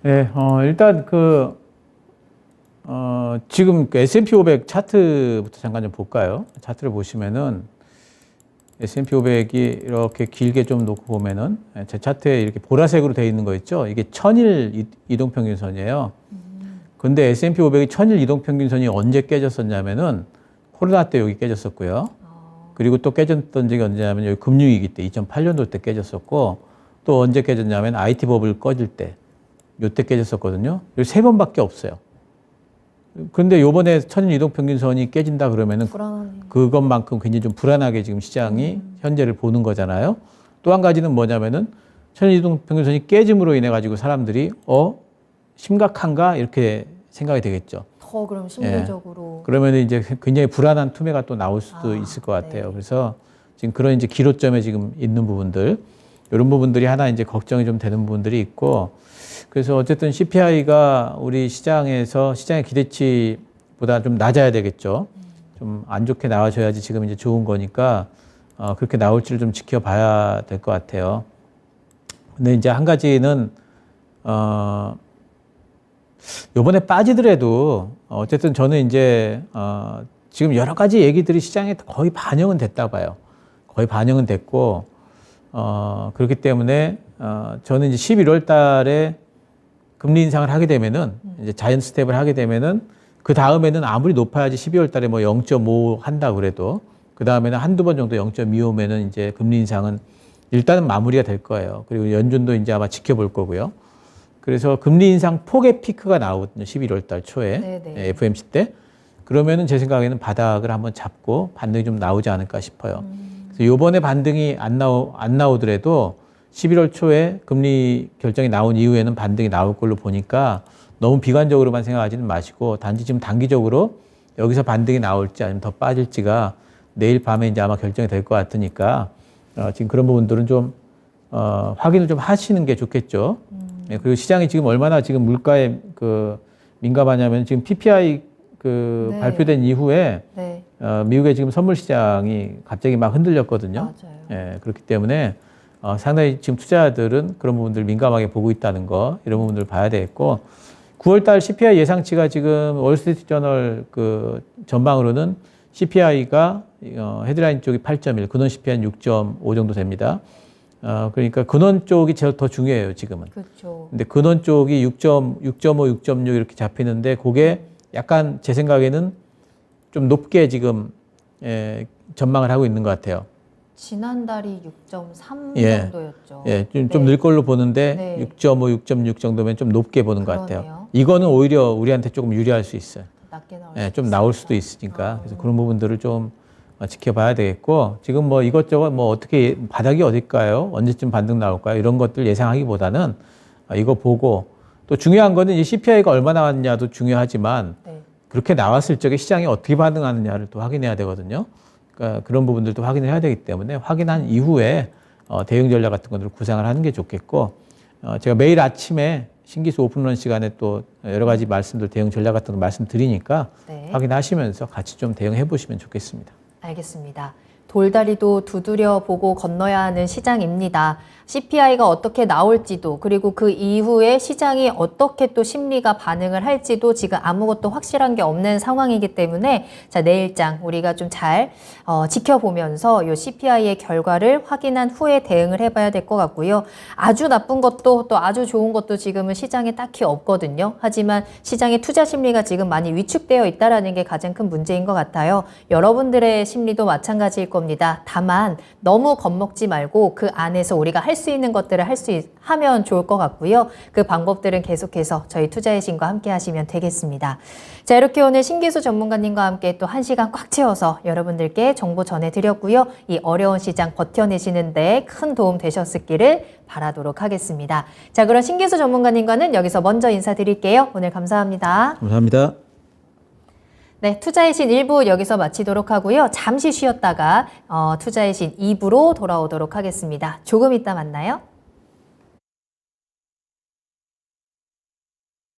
네, 일단 지금 S&P 500 차트부터 잠깐 좀 볼까요? 차트를 보시면은 S&P 500이 이렇게 길게 좀 놓고 보면은 제 차트에 이렇게 보라색으로 되어 있는 거 있죠? 이게 1000일 이동평균선이에요. 근데 S&P 500이 1000일 이동평균선이 언제 깨졌었냐면은 코로나 때 여기 깨졌었고요. 그리고 또 깨졌던 적이 언제냐면 여기 금융위기 때 2008년도 때 깨졌었고 또 언제 깨졌냐면 IT 버블 꺼질 때 요때 깨졌었거든요. 여기 3번밖에 없어요. 그런데 요번에 1000일 이동평균선이 깨진다 그러면은 불안하네요. 그것만큼 굉장히 좀 불안하게 지금 시장이 현재를 보는 거잖아요. 또 한 가지는 뭐냐면은 1000일 이동평균선이 깨짐으로 인해 가지고 사람들이 심각한가 이렇게 생각이 되겠죠. 더 그럼 심리적으로 그러면 이제 굉장히 불안한 투매가 또 나올 수도 있을 것 같아요. 네. 그래서 지금 그런 이제 기로점에 지금 있는 부분들 이런 부분들이 하나 이제 걱정이 좀 되는 부분들이 있고 그래서 어쨌든 CPI가 우리 시장에서 시장의 기대치보다 좀 낮아야 되겠죠. 좀 안 좋게 나와줘야지 지금 이제 좋은 거니까 그렇게 나올지를 좀 지켜봐야 될 것 같아요. 근데 이제 한 가지는 요번에 빠지더라도 어쨌든 저는 이제 지금 여러 가지 얘기들이 시장에 거의 반영은 됐다 봐요. 거의 반영은 됐고 그렇기 때문에 저는 이제 11월 달에 금리 인상을 하게 되면은 이제 자이언트 스텝을 하게 되면은 그 다음에는 아무리 높아야지 12월 달에 뭐 0.5 한다 그래도 그 다음에는 한두 번 정도 0.25면은 이제 금리 인상은 일단은 마무리가 될 거예요. 그리고 연준도 이제 아마 지켜볼 거고요. 그래서 금리 인상 폭의 피크가 나오거든요. 11월 달 초에 네네. FOMC 때. 그러면은 제 생각에는 바닥을 한번 잡고 반등이 좀 나오지 않을까 싶어요. 그래서 요번에 반등이 안 나오더라도 11월 초에 금리 결정이 나온 이후에는 반등이 나올 걸로 보니까 너무 비관적으로만 생각하지는 마시고 단지 지금 단기적으로 여기서 반등이 나올지 아니면 더 빠질지가 내일 밤에 이제 아마 결정이 될 것 같으니까 지금 그런 부분들은 좀 확인을 좀 하시는 게 좋겠죠. 네, 그리고 시장이 지금 얼마나 지금 물가에 민감하냐면 지금 PPI 네. 발표된 이후에 네. 미국의 지금 선물 시장이 갑자기 막 흔들렸거든요. 맞아요. 예, 그렇기 때문에 상당히 지금 투자자들은 그런 부분들을 민감하게 보고 있다는 거 이런 부분들을 봐야 되겠고 9월달 CPI 예상치가 지금 월스트리트 저널 전망으로는 CPI가 헤드라인 쪽이 8.1, 근원 CPI는 6.5 정도 됩니다. 그러니까 근원 쪽이 제일 더 중요해요 지금은. 그렇죠. 근데 근원 쪽이 6.5, 6.6 이렇게 잡히는데 그게 약간 제 생각에는 좀 높게 지금 전망을 하고 있는 것 같아요. 지난달이 6.3 예. 정도였죠. 예, 좀 늘 걸로 보는데 네. 6.5, 6.6 정도면 좀 높게 보는 것 그러네요. 같아요. 이거는 오히려 우리한테 조금 유리할 수 있어요. 낮게 나올 예, 수 좀 있습니다. 나올 수도 있으니까. 그래서 그런 부분들을 좀 지켜봐야 되겠고 지금 뭐 이것저것 뭐 어떻게 바닥이 어딜까요? 언제쯤 반등 나올까요? 이런 것들 예상하기보다는 이거 보고 또 중요한 거는 이 CPI가 얼마 나왔냐도 중요하지만 네. 그렇게 나왔을 적에 시장이 어떻게 반응하느냐를 또 확인해야 되거든요. 그러니까 그런 부분들도 확인을 해야 되기 때문에 확인한 이후에 대응 전략 같은 것들을 구상을 하는 게 좋겠고 제가 매일 아침에 신기수 오픈런 시간에 또 여러 가지 말씀들 대응 전략 같은 거 말씀드리니까 네. 확인하시면서 같이 좀 대응해 보시면 좋겠습니다. 알겠습니다. 돌다리도 두드려 보고 건너야 하는 시장입니다. CPI가 어떻게 나올지도 그리고 그 이후에 시장이 어떻게 또 심리가 반응을 할지도 지금 아무것도 확실한 게 없는 상황이기 때문에 자, 내일장 우리가 좀 잘 지켜보면서 이 CPI의 결과를 확인한 후에 대응을 해봐야 될 것 같고요. 아주 나쁜 것도 또 아주 좋은 것도 지금은 시장에 딱히 없거든요. 하지만 시장의 투자 심리가 지금 많이 위축되어 있다는 게 가장 큰 문제인 것 같아요. 여러분들의 심리도 마찬가지일 겁니다. 다만 너무 겁먹지 말고 그 안에서 우리가 할 수 있는 것들을 하면 좋을 것 같고요. 그 방법들은 계속해서 저희 투자의 신과 함께 하시면 되겠습니다. 자, 이렇게 오늘 신기수 전문가님과 함께 또 1시간 꽉 채워서 여러분들께 정보 전해드렸고요. 이 어려운 시장 버텨내시는데 큰 도움 되셨기를 바라도록 하겠습니다. 자, 그럼 신기수 전문가님과는 여기서 먼저 인사드릴게요. 오늘 감사합니다. 감사합니다. 네, 투자의 신 1부 여기서 마치도록 하고요. 잠시 쉬었다가 투자의 신 2부로 돌아오도록 하겠습니다. 조금 이따 만나요.